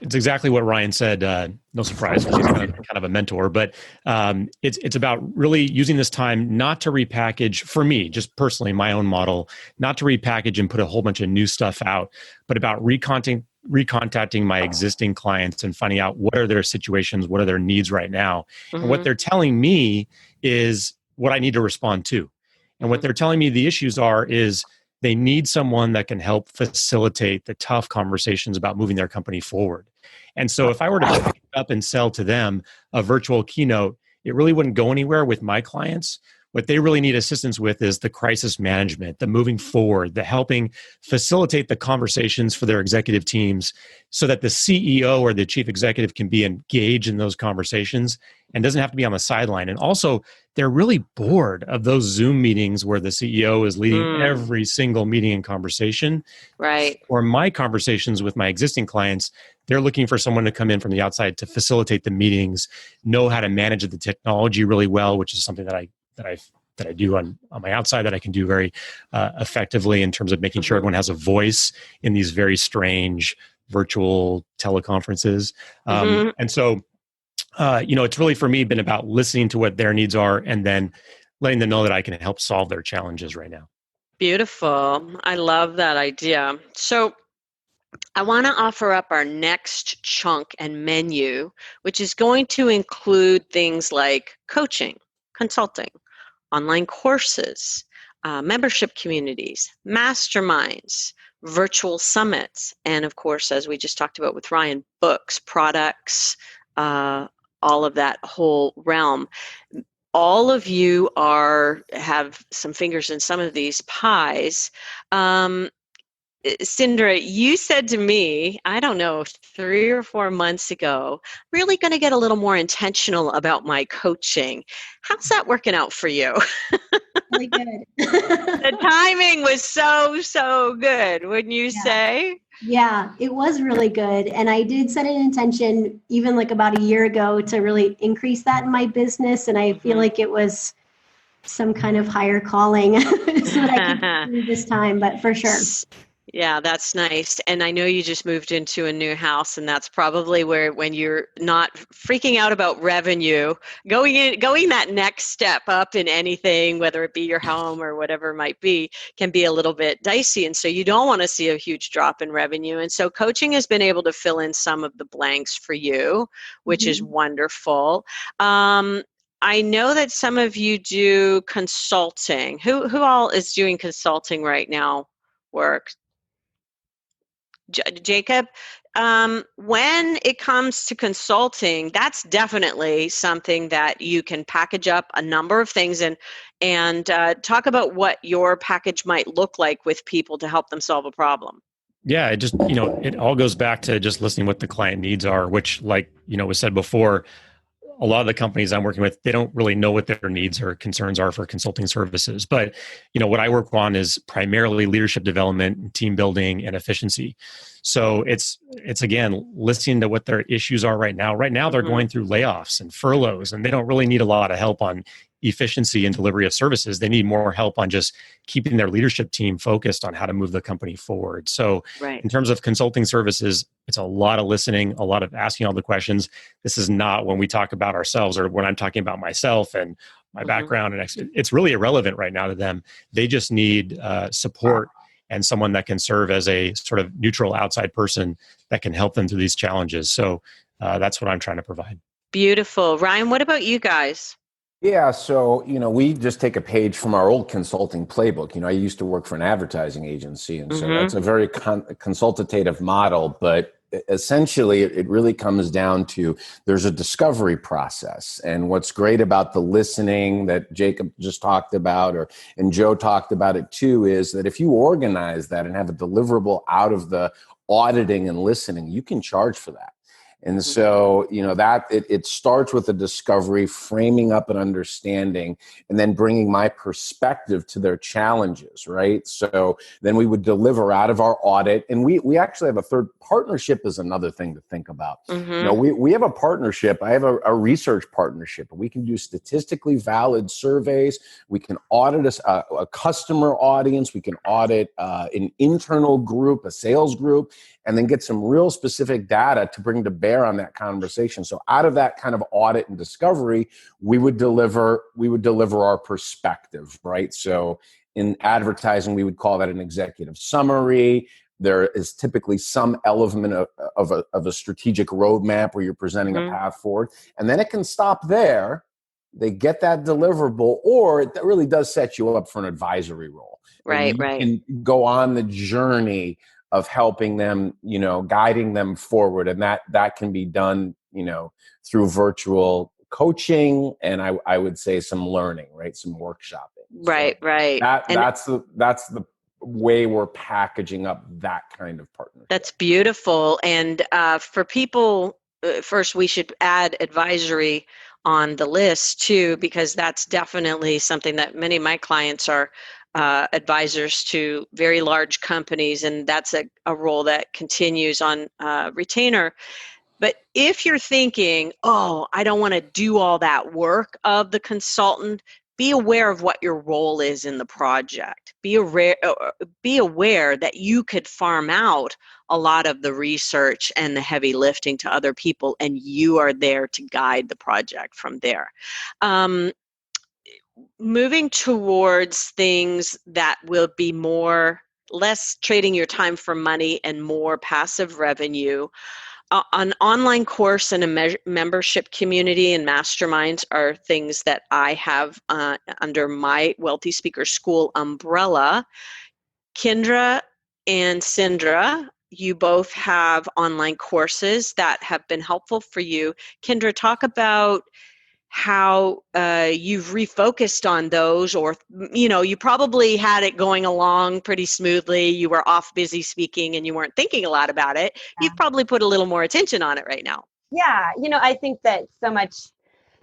Speaker 7: exactly what Ryan said. No surprise, he's kind of a mentor, but it's about really using this time not to repackage, for me, just personally, my own model, not to repackage and put a whole bunch of new stuff out, but about recontacting my existing clients and finding out what are their situations, what are their needs right now. And what they're telling me is what I need to respond to. And what they're telling me the issues are is they need someone that can help facilitate the tough conversations about moving their company forward. And so if I were to pick up and sell to them a virtual keynote, it really wouldn't go anywhere with my clients. What they really need assistance with is the crisis management, the moving forward, the helping facilitate the conversations for their executive teams so that the CEO or the chief executive can be engaged in those conversations and doesn't have to be on the sideline. And also, they're really bored of those Zoom meetings where the CEO is leading every single meeting and conversation.
Speaker 3: Right.
Speaker 7: Or my conversations with my existing clients, they're looking for someone to come in from the outside to facilitate the meetings, know how to manage the technology really well, which is something that I do on my outside that I can do very effectively in terms of making sure everyone has a voice in these very strange virtual teleconferences. And so, it's really for me been about listening to what their needs are and then letting them know that I can help solve their challenges right now.
Speaker 3: Beautiful. I love that idea. So I want to offer up our next chunk and menu, which is going to include things like coaching, consulting, online courses, membership communities, masterminds, virtual summits, and of course, as we just talked about with Ryan, books, products, all of that whole realm. All of you have some fingers in some of these pies. Sindra, you said to me, I don't know, 3 or 4 months ago, really going to get a little more intentional about my coaching. How's that working out for you?
Speaker 6: Really good.
Speaker 3: The timing was so good, wouldn't you say?
Speaker 6: Yeah, it was really good. And I did set an intention even like about a year ago to really increase that in my business. And I feel like it was some kind of higher calling so that I could do this time, but for sure.
Speaker 3: Yeah, that's nice. And I know you just moved into a new house, and that's probably where, when you're not freaking out about revenue, going that next step up in anything, whether it be your home or whatever it might be, can be a little bit dicey. And so you don't want to see a huge drop in revenue. And so coaching has been able to fill in some of the blanks for you, which is wonderful. I know that some of you do consulting. Who all is doing consulting right now? Work. Jacob, when it comes to consulting, that's definitely something that you can package up a number of things and talk about what your package might look like with people to help them solve a problem.
Speaker 7: Yeah, it just, it all goes back to just listening what the client needs are, which, like, was said before, a lot of the companies I'm working with, they don't really know what their needs or concerns are for consulting services. But, what I work on is primarily leadership development, team building, and efficiency. So it's again, listening to what their issues are right now. Right now, they're going through layoffs and furloughs, and they don't really need a lot of help on efficiency and delivery of services. They need more help on just keeping their leadership team focused on how to move the company forward. So in terms of consulting services, it's a lot of listening, a lot of asking all the questions. This is not when we talk about ourselves or when I'm talking about myself and my background. And it's really irrelevant right now to them. They just need support and someone that can serve as a sort of neutral outside person that can help them through these challenges. So that's what I'm trying to provide.
Speaker 3: Beautiful. Ryan, what about you guys?
Speaker 5: Yeah, so, we just take a page from our old consulting playbook. I used to work for an advertising agency, and so that's a very consultative model, but essentially it really comes down to there's a discovery process. And what's great about the listening that Jacob just talked about, and Joe talked about it too, is that if you organize that and have a deliverable out of the auditing and listening, you can charge for that. And so, that it starts with a discovery, framing up an understanding, and then bringing my perspective to their challenges, right? So then we would deliver out of our audit. And we actually have a third partnership is another thing to think about. We have a partnership. I have a research partnership. We can do statistically valid surveys. We can audit a customer audience. We can audit an internal group, a sales group, and then get some real specific data to bring to bear on that conversation. So out of that kind of audit and discovery, we would deliver our perspective, right? So in advertising, we would call that an executive summary. There is typically some element of a strategic roadmap where you're presenting a path forward. And then it can stop there. They get that deliverable, or it really does set you up for an advisory role.
Speaker 3: Right.
Speaker 5: You can go on the journey of helping them, guiding them forward. And that can be done, through virtual coaching, and I would say some learning, right? Some workshopping.
Speaker 3: Right.
Speaker 5: That's the way we're packaging up that kind of partnership.
Speaker 3: That's beautiful. And for people, first, we should add advisory on the list too, because that's definitely something that many of my clients are advisors to very large companies, and that's a role that continues on retainer. But if you're thinking, oh, I don't want to do all that work of the consultant, be aware of what your role is in the project. Be aware that you could farm out a lot of the research and the heavy lifting to other people, and you are there to guide the project from there. Moving towards things that will be less trading your time for money and more passive revenue. An online course and a membership community and masterminds are things that I have under my Wealthy Speaker School umbrella. Kendra and Sindra, you both have online courses that have been helpful for you. Kendra, talk about how you've refocused on those, or you probably had it going along pretty smoothly. You were off busy speaking and you weren't thinking a lot about it. You've probably put a little more attention on it right now.
Speaker 4: Yeah, I think that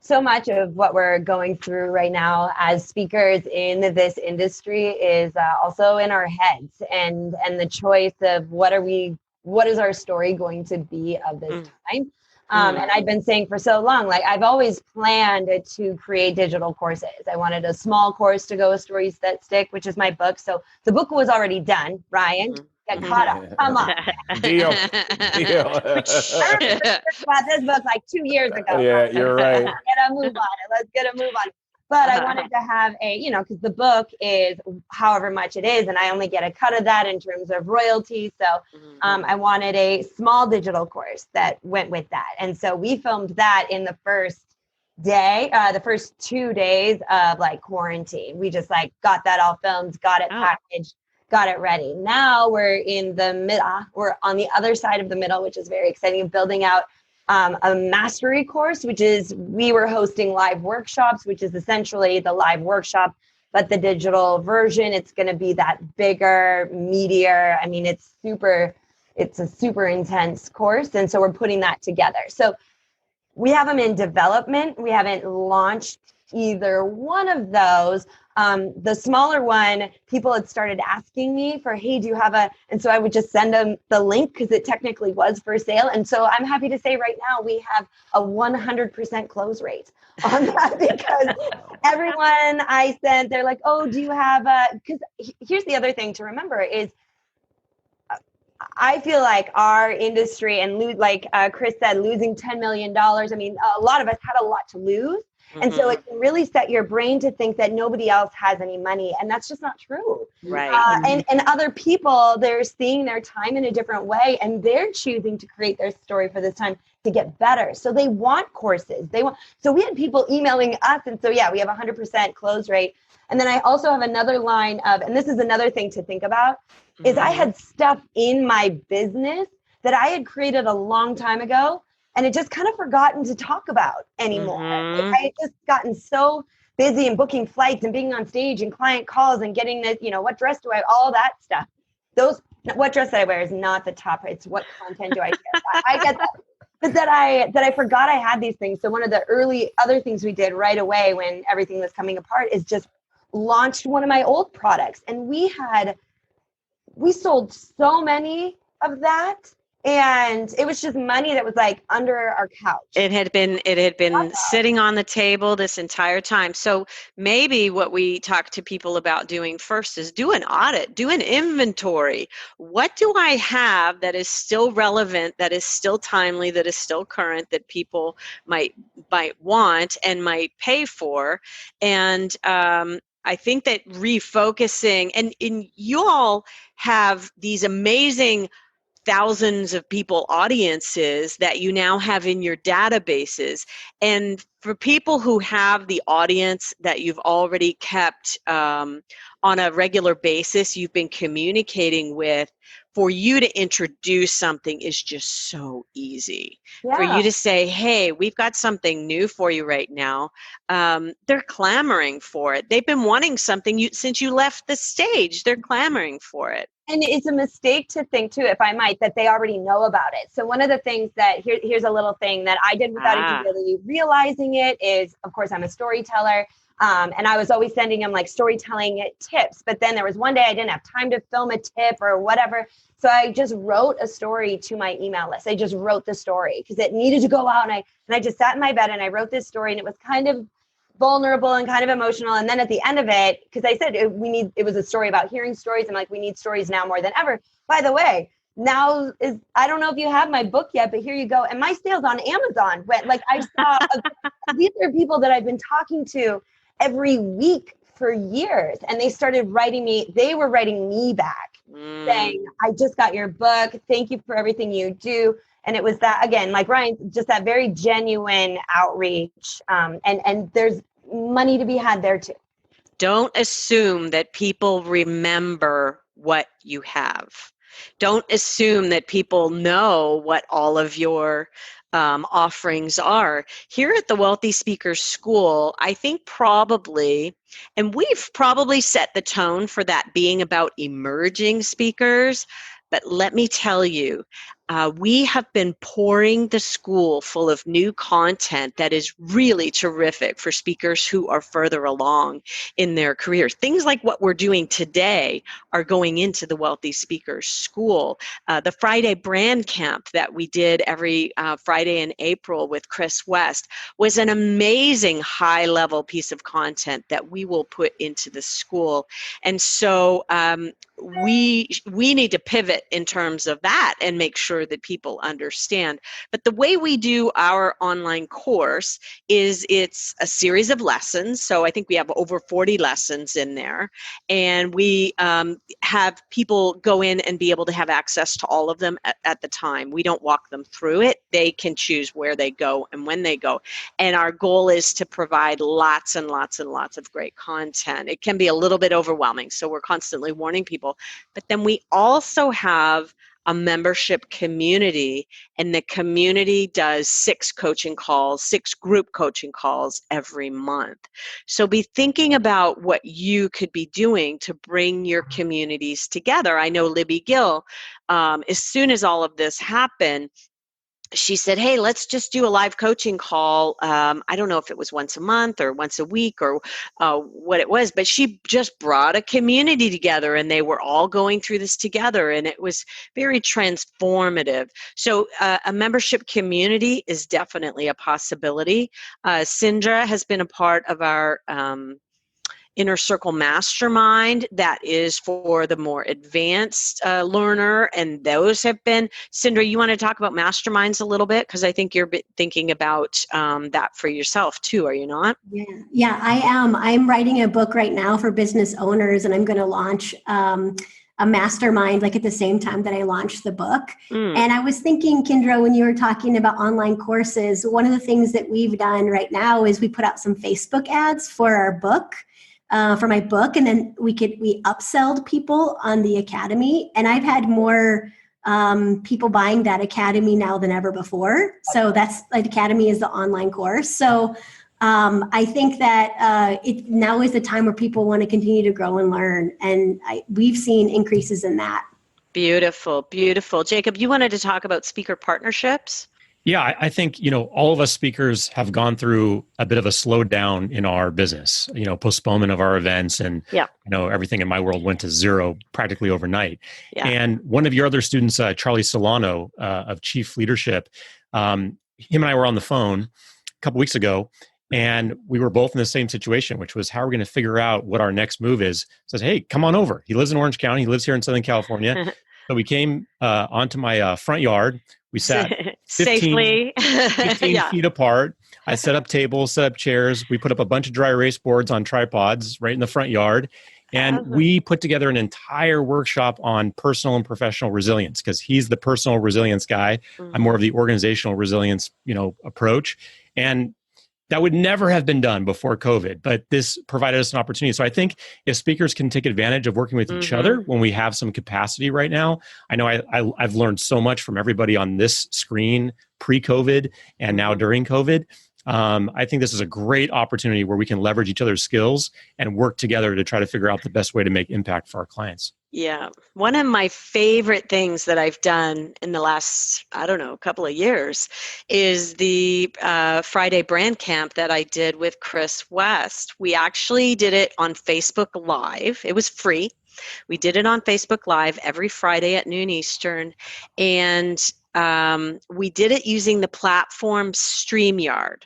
Speaker 4: so much of what we're going through right now as speakers in this industry is also in our heads, and the choice of what is our story going to be of this time. And I've been saying for so long, like I've always planned to create digital courses. I wanted a small course to go with Stories That Stick, which is my book. So the book was already done, Ryan. Get caught up. Come on.
Speaker 5: Deal.
Speaker 4: I remember about this book like 2 years ago.
Speaker 5: Yeah, you're right.
Speaker 4: Let's get a move on it. But I wanted to have because the book is however much it is, and I only get a cut of that in terms of royalty. So I wanted a small digital course that went with that. And so we filmed that in the first 2 days of like quarantine. We just got that all filmed, got it packaged, got it ready. Now we're in the middle. We're on the other side of the middle, which is very exciting, building out a mastery course, which is we were hosting live workshops, which is essentially the live workshop, but the digital version. It's going to be that bigger, meatier. I mean, it's a super intense course. And so we're putting that together. So we have them in development. We haven't launched either one of those. The smaller one, people had started asking me for, hey, do you have and so I would just send them the link because it technically was for sale. And so I'm happy to say right now we have a 100% close rate on that because everyone I sent, they're like, oh, do you have because here's the other thing to remember is I feel like our industry and like Chris said, losing $10 million. I mean, a lot of us had a lot to lose. And so it can really set your brain to think that nobody else has any money. And that's just not true.
Speaker 3: Right.
Speaker 4: And other people, they're seeing their time in a different way, and they're choosing to create their story for this time to get better. So they want courses. So we had people emailing us. And so, yeah, we have 100% close rate. And then I also have another line of, and this is another thing to think about, is I had stuff in my business that I had created a long time ago. And it just kind of forgotten to talk about anymore. I had just gotten so busy and booking flights and being on stage and client calls and getting this, what dress do I, all that stuff. What dress that I wear is not the top. It's what content do I share. I get that. but that I forgot I had these things. So one of the early other things we did right away when everything was coming apart is just launched one of my old products. And we sold so many of that. And it was just money that was like under our couch.
Speaker 3: It had been sitting on the table this entire time. So maybe what we talk to people about doing first is do an audit, do an inventory. What do I have that is still relevant, that is still timely, that is still current, that people might want and might pay for? And I think that refocusing, and you all have these amazing thousands of people audiences that you now have in your databases. And for people who have the audience that you've already kept on a regular basis, you've been communicating with, for you to introduce something is just so easy. Yeah. For you to say, hey, we've got something new for you right now. They're clamoring for it. They've been wanting something since you left the stage. They're clamoring for it.
Speaker 4: And it's a mistake to think, too, if I might, that they already know about it. So one of the things that, here's a little thing that I did without even really realizing it is, of course, I'm a storyteller. And I was always sending them like storytelling tips. But then there was one day I didn't have time to film a tip or whatever. So I just wrote a story to my email list. I just wrote the story because it needed to go out. And I just sat in my bed and I wrote this story, and it was kind of vulnerable and kind of emotional. And then at the end of it, because I said it was a story about hearing stories. I'm like, we need stories now more than ever. By the way, I don't know if you have my book yet, but here you go. And my sales on Amazon went, like, I saw these are people that I've been talking to every week for years. And they started writing me back saying, I just got your book. Thank you for everything you do. And it was that, again, like Ryan, just that very genuine outreach. And there's money to be had there too.
Speaker 3: Don't assume that people remember what you have. Don't assume that people know what all of your offerings are. Here at the Wealthy Speakers School, I think probably, and we've probably set the tone for that being about emerging speakers, but let me tell you, we have been pouring the school full of new content that is really terrific for speakers who are further along in their careers. Things like what we're doing today are going into the Wealthy Speakers School. The Friday Brand Camp that we did every Friday in April with Chris West was an amazing high-level piece of content that we will put into the school. And so we need to pivot in terms of that and make sure that people understand. But the way we do our online course is it's a series of lessons. So I think we have over 40 lessons in there. And we have people go in and be able to have access to all of them at the time. We don't walk them through it. They can choose where they go and when they go. And our goal is to provide lots and lots and lots of great content. It can be a little bit overwhelming, so we're constantly warning people. But then we also have a membership community, and the community does 6 group coaching calls every month. So be thinking about what you could be doing to bring your communities together. I know Libby Gill, as soon as all of this happened, she said, hey, let's just do a live coaching call. I don't know if it was once a month or once a week or what it was, but she just brought a community together and they were all going through this together, and it was very transformative. So a membership community is definitely a possibility. Sindra has been a part of our Inner Circle Mastermind that is for the more advanced learner, and those have been. Sindra, you want to talk about masterminds a little bit? Because I think you're thinking about that for yourself too, are you not?
Speaker 6: Yeah, I am. I'm writing a book right now for business owners, and I'm going to launch a mastermind like at the same time that I launched the book. And I was thinking, Kendra, when you were talking about online courses, one of the things that we've done right now is we put out some Facebook ads for our book. For my book, and then we upselled people on the academy, and I've had more people buying that academy now than ever before. So that's like academy is the online course. So I think that now is the time where people want to continue to grow and learn, and we've seen increases in that.
Speaker 3: Beautiful, beautiful. Jacob, you wanted to talk about speaker partnerships?
Speaker 7: Yeah, I think, all of us speakers have gone through a bit of a slowdown in our business, postponement of our events, and, everything in my world went to zero practically overnight.
Speaker 3: Yeah.
Speaker 7: And one of your other students, Charlie Solano of Chief Leadership, him and I were on the phone a couple weeks ago, and we were both in the same situation, which was how we're going to figure out what our next move is. Says, hey, come on over. He lives in Orange County. He lives here in Southern California. So we came onto my front yard. We sat 15 feet apart. I set up tables, set up chairs. We put up a bunch of dry erase boards on tripods right in the front yard. And we put together an entire workshop on personal and professional resilience, because he's the personal resilience guy. Mm-hmm. I'm more of the organizational resilience, approach. And that would never have been done before COVID, but this provided us an opportunity. So I think if speakers can take advantage of working with each other when we have some capacity right now, I know I've learned so much from everybody on this screen pre-COVID and now during COVID. I think this is a great opportunity where we can leverage each other's skills and work together to try to figure out the best way to make impact for our clients.
Speaker 3: Yeah. One of my favorite things that I've done in the last, couple of years is the Friday brand camp that I did with Chris West. We actually did it on Facebook Live. It was free. We did it on Facebook Live every Friday at noon Eastern. And we did it using the platform StreamYard.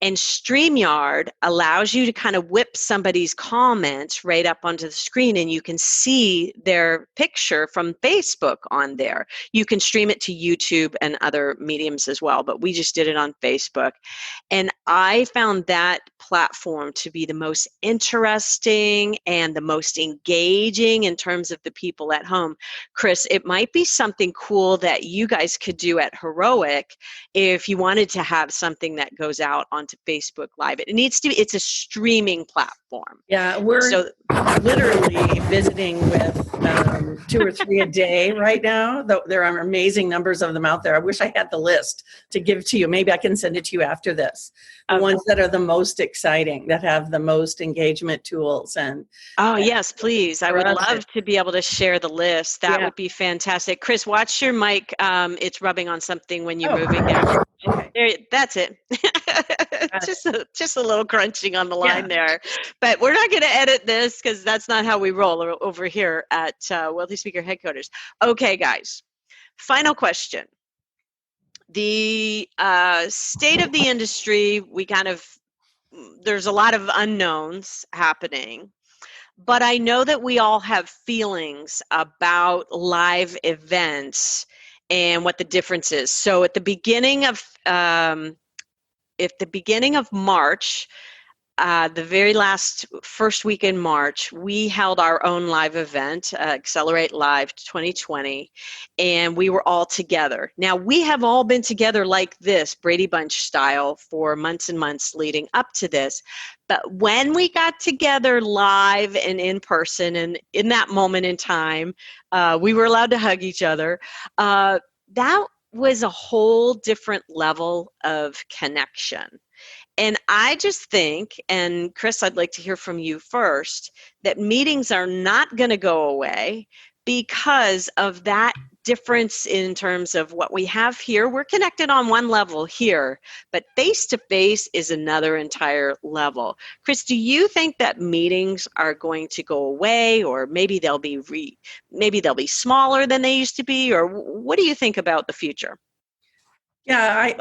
Speaker 3: And StreamYard allows you to kind of whip somebody's comments right up onto the screen, and you can see their picture from Facebook on there. You can stream it to YouTube and other mediums as well, but we just did it on Facebook. And I found that platform to be the most interesting and the most engaging in terms of the people at home. Chris, it might be something cool that you guys could do at Heroic if you wanted to have something that goes out onto Facebook Live. It's a streaming platform.
Speaker 8: Yeah, we're literally visiting with 2 or 3 a day right now. There are amazing numbers of them out there. I wish I had the list to give to you. Maybe I can send it to you after this. The ones that are the most exciting, that have the most engagement tools.
Speaker 3: Yes, please. I would love to be able to share the list. That would be fantastic. Chris, watch your mic. It's rubbing on something when you're moving there. Okay. There, that's it. just a little crunching on the line there. But we're not going to edit this because that's not how we roll over here at Wealthy Speaker Headquarters. Okay, guys. Final question. The state of the industry, there's a lot of unknowns happening. But I know that we all have feelings about live events and what the difference is. So at the beginning of March, the very first week in March, we held our own live event, Accelerate Live 2020, and we were all together. Now, we have all been together like this, Brady Bunch style, for months and months leading up to this. But when we got together live and in person, and in that moment in time, we were allowed to hug each other. That was a whole different level of connection. And I just think, and Chris, I'd like to hear from you first, that meetings are not going to go away because of that difference in terms of what we have here. We're connected on one level here, but face-to-face is another entire level. Chris, do you think that meetings are going to go away, or maybe they'll be smaller than they used to be, or what do you think about the future?
Speaker 8: Yeah,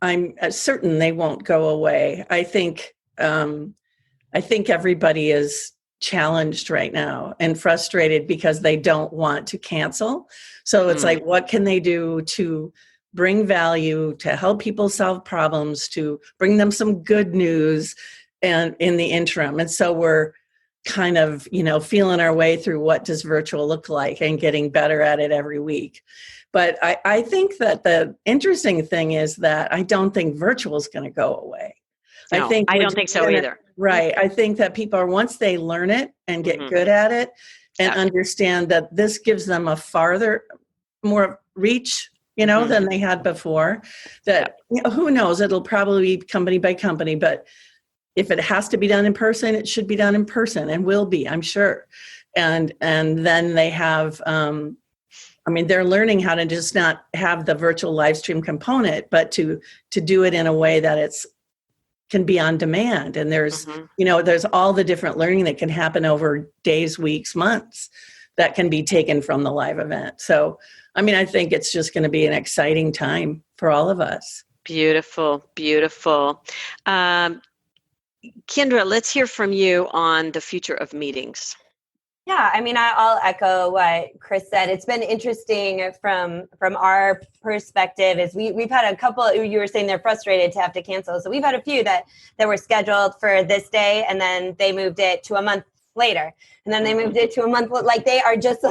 Speaker 8: I'm certain they won't go away. I think everybody is challenged right now and frustrated because they don't want to cancel. So it's like, what can they do to bring value, to help people solve problems, to bring them some good news and in the interim? And so we're kind of, feeling our way through what does virtual look like and getting better at it every week. But I think that the interesting thing is that I don't think virtual is going to go away.
Speaker 3: No, I don't think so either.
Speaker 8: Right. I think that people are, once they learn it and get good at it and understand that this gives them a more reach, than they had before, that who knows, it'll probably be company by company, but if it has to be done in person, it should be done in person and will be, I'm sure. And then they have I mean, they're learning how to just not have the virtual live stream component, but to do it in a way that it's can be on demand. And there's, there's all the different learning that can happen over days, weeks, months that can be taken from the live event. So, I mean, I think it's just going to be an exciting time for all of us.
Speaker 3: Beautiful, beautiful. Kendra, let's hear from you on the future of meetings.
Speaker 4: Yeah, I mean, I'll echo what Chris said. It's been interesting from our perspective. Is we've had a couple. You were saying they're frustrated to have to cancel, so we've had a few that were scheduled for this day, and then they moved it to a month later, and then they moved it to a month. Like they are just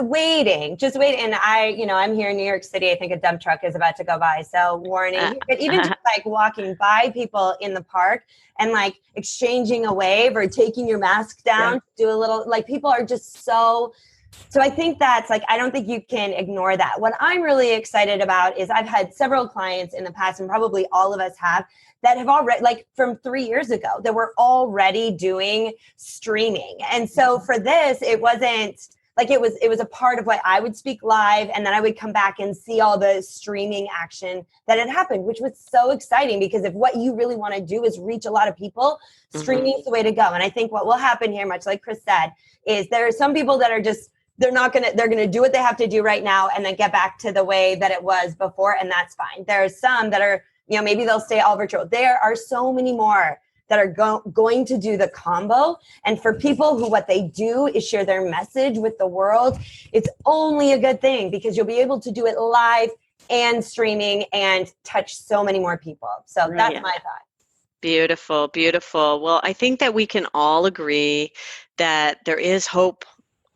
Speaker 4: waiting. And I'm here in New York City. I think a dump truck is about to go by. So warning. But even just like walking by people in the park and like exchanging a wave or taking your mask down, do a little, like people are just so I think that's like, I don't think you can ignore that. What I'm really excited about is I've had several clients in the past, and probably all of us have, that have already, like from 3 years ago, that were already doing streaming. And so for this, it wasn't like, it was a part of what I would speak live, and then I would come back and see all the streaming action that had happened, which was so exciting, because if what you really want to do is reach a lot of people, streaming is the way to go. And I think what will happen here, much like Chris said, is there are some people that are just, they're going to do what they have to do right now and then get back to the way that it was before. And that's fine. There are some that are, maybe they'll stay all virtual. There are so many more that are going to do the combo. And for people who what they do is share their message with the world, it's only a good thing, because you'll be able to do it live and streaming and touch so many more people. So that's my thought.
Speaker 3: Beautiful, beautiful. Well, I think that we can all agree that there is hope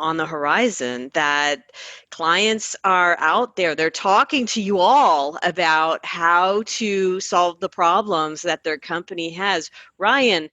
Speaker 3: on the horizon, that clients are out there. They're talking to you all about how to solve the problems that their company has. Ryan,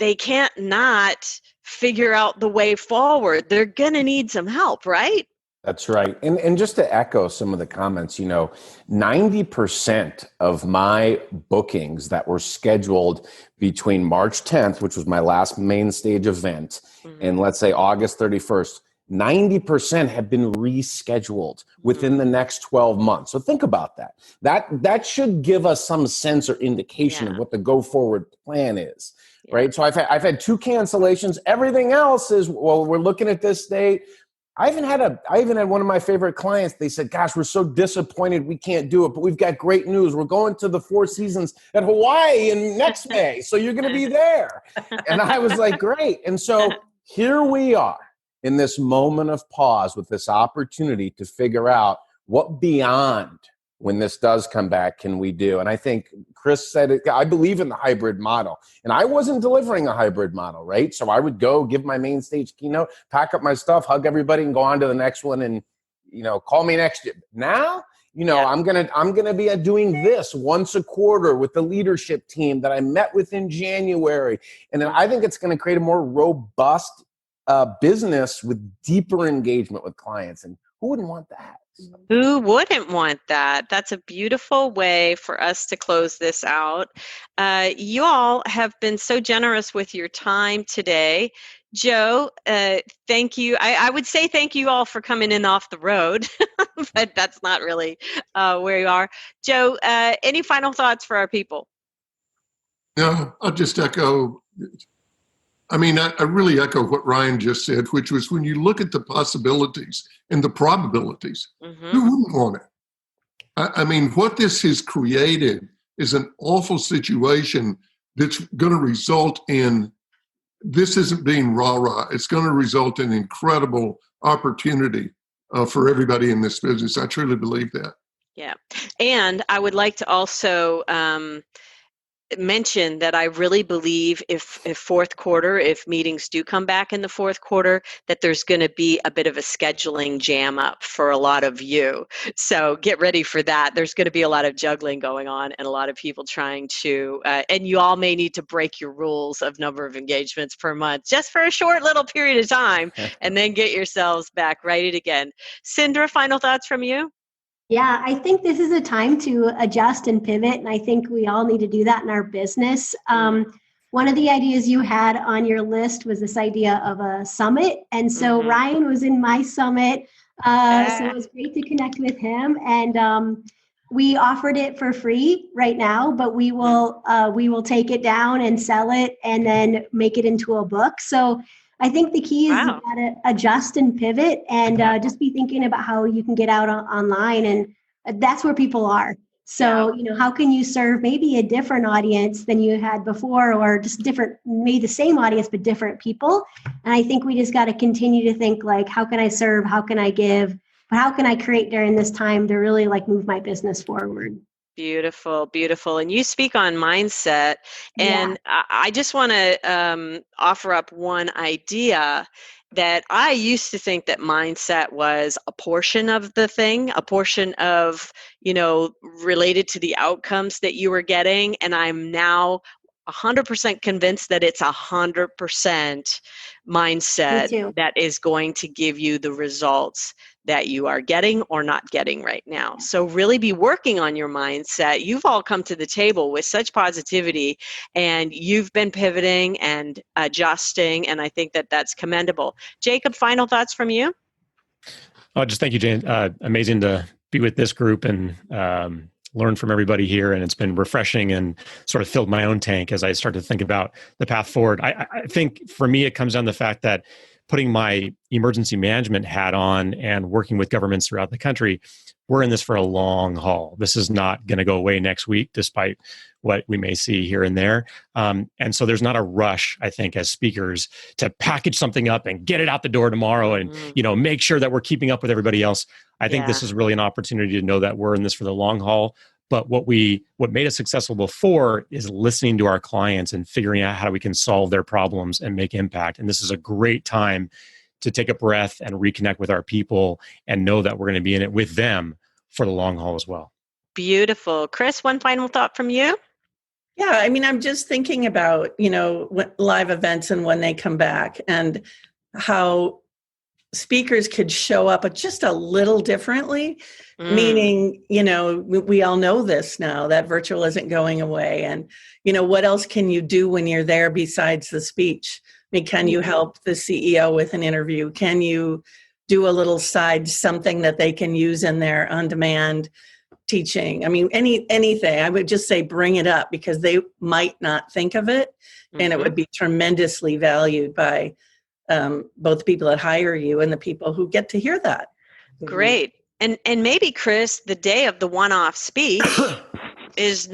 Speaker 3: they can't not figure out the way forward. They're going to need some help, right?
Speaker 5: That's right. And just to echo some of the comments, 90% of my bookings that were scheduled between March 10th, which was my last main stage event, and let's say August 31st, 90% have been rescheduled within the next 12 months. So think about that. That should give us some sense or indication of what the go forward plan is, right? So I've had 2 cancellations. Everything else is, well, we're looking at this date. I even had one of my favorite clients. They said, gosh, we're so disappointed we can't do it, but we've got great news. We're going to the Four Seasons at Hawaii in next May. So you're going to be there. And I was like, great. And so here we are in this moment of pause with this opportunity to figure out what beyond when this does come back can we do. And I think Chris said it, I believe in the hybrid model, and I wasn't delivering a hybrid model, right? So I would go give my main stage keynote, pack up my stuff, hug everybody, and go on to the next one, and call me next year. Now, I'm gonna be doing this once a quarter with the leadership team that I met with in January, and then I think it's going to create a more robust business with deeper engagement with clients. And who wouldn't want that?
Speaker 3: Who wouldn't want that? That's a beautiful way for us to close this out. You all have been so generous with your time today. Joe, thank you. I would say thank you all for coming in off the road, but that's not really where you are. Joe, any final thoughts for our people?
Speaker 2: No, I'll just echo. I really echo what Ryan just said, which was when you look at the possibilities and the probabilities, who wouldn't want it? What this has created is an awful situation that's going to result in, this isn't being rah-rah, it's going to result in incredible opportunity for everybody in this business. I truly believe that.
Speaker 3: Yeah. And I would like to also mention that I really believe if fourth quarter, if meetings do come back in the fourth quarter, that there's going to be a bit of a scheduling jam up for a lot of you. So get ready for that. There's going to be a lot of juggling going on and a lot of people trying to, and you all may need to break your rules of number of engagements per month just for a short little period of time and then get yourselves back righted again. Cindra, final thoughts from you?
Speaker 6: Yeah, I think this is a time to adjust and pivot, and I think we all need to do that in our business. One of the ideas you had on your list was this idea of a summit, and so Ryan was in my summit So it was great to connect with him, and we offered it for free right now, but we will take it down and sell it and then make it into a book. So I think the key is you got to adjust and pivot and just be thinking about how you can get out online, and that's where people are. So, how can you serve maybe a different audience than you had before, or just different, maybe the same audience, but different people. And I think we just got to continue to think like, how can I serve? How can I give? But how can I create during this time to really like move my business forward?
Speaker 3: Beautiful, beautiful. And you speak on mindset. And I just want to offer up one idea that I used to think that mindset was a portion of the thing, a portion of, related to the outcomes that you were getting. And I'm now 100% convinced that it's 100% mindset that is going to give you the results that you are getting or not getting right now. So really be working on your mindset. You've all come to the table with such positivity, and you've been pivoting and adjusting, and I think that that's commendable. Jacob, final thoughts from you?
Speaker 7: Oh, just thank you, Jane. Amazing to be with this group and learn from everybody here, and it's been refreshing and sort of filled my own tank as I start to think about the path forward. I think for me, it comes down to the fact that putting my emergency management hat on and working with governments throughout the country, we're in this for a long haul. This is not going to go away next week, despite what we may see here and there. And so there's not a rush, I think, as speakers to package something up and get it out the door tomorrow and, make sure that we're keeping up with everybody else. I think this is really an opportunity to know that we're in this for the long haul. But what made us successful before is listening to our clients and figuring out how we can solve their problems and make impact. And this is a great time to take a breath and reconnect with our people and know that we're going to be in it with them for the long haul as well.
Speaker 3: Beautiful. Chris, one final thought from you?
Speaker 8: Yeah, I mean, I'm just thinking about, live events and when they come back and how speakers could show up just a little differently, meaning, we all know this now, that virtual isn't going away. And, what else can you do when you're there besides the speech? I mean, can you help the CEO with an interview? Can you do a little side something that they can use in their on-demand teaching? I mean, anything. I would just say bring it up because they might not think of it, and it would be tremendously valued by both people that hire you and the people who get to hear that.
Speaker 3: Great. And maybe, Chris, the day of the one-off speech is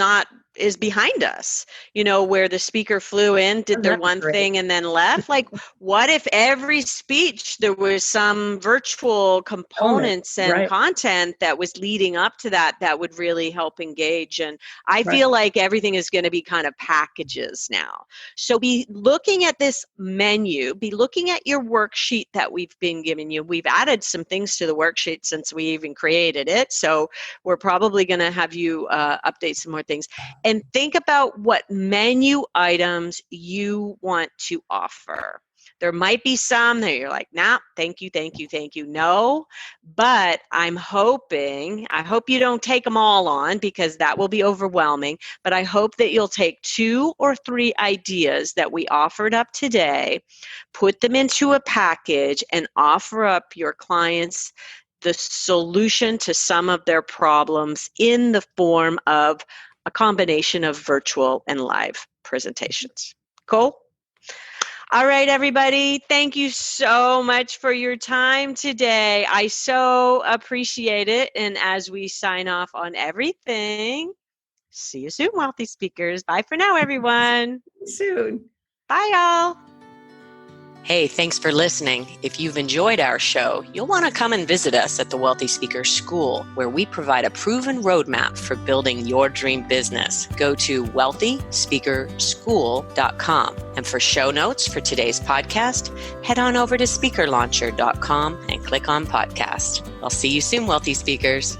Speaker 3: behind us, where the speaker flew in, did their one thing and then left. Like, what if every speech there was some virtual components and content that was leading up to that would really help engage? And I feel like everything is going to be kind of packages now. So be looking at this menu, be looking at your worksheet that we've been giving you. We've added some things to the worksheet since we even created it. So we're probably going to have you update some more things. And think about what menu items you want to offer. There might be some that you're like, nah, thank you. No, but I hope you don't take them all on because that will be overwhelming. But I hope that you'll take 2 or 3 ideas that we offered up today, put them into a package, and offer up your clients the solution to some of their problems in the form of a combination of virtual and live presentations. Cool? All right, everybody. Thank you so much for your time today. I so appreciate it. And as we sign off on everything, see you soon, Wealthy Speakers. Bye for now, everyone.
Speaker 8: Soon.
Speaker 3: Bye, y'all.
Speaker 9: Hey, thanks for listening. If you've enjoyed our show, you'll want to come and visit us at the Wealthy Speaker School, where we provide a proven roadmap for building your dream business. Go to wealthyspeakerschool.com. And for show notes for today's podcast, head on over to speakerlauncher.com and click on podcast. I'll see you soon, Wealthy Speakers.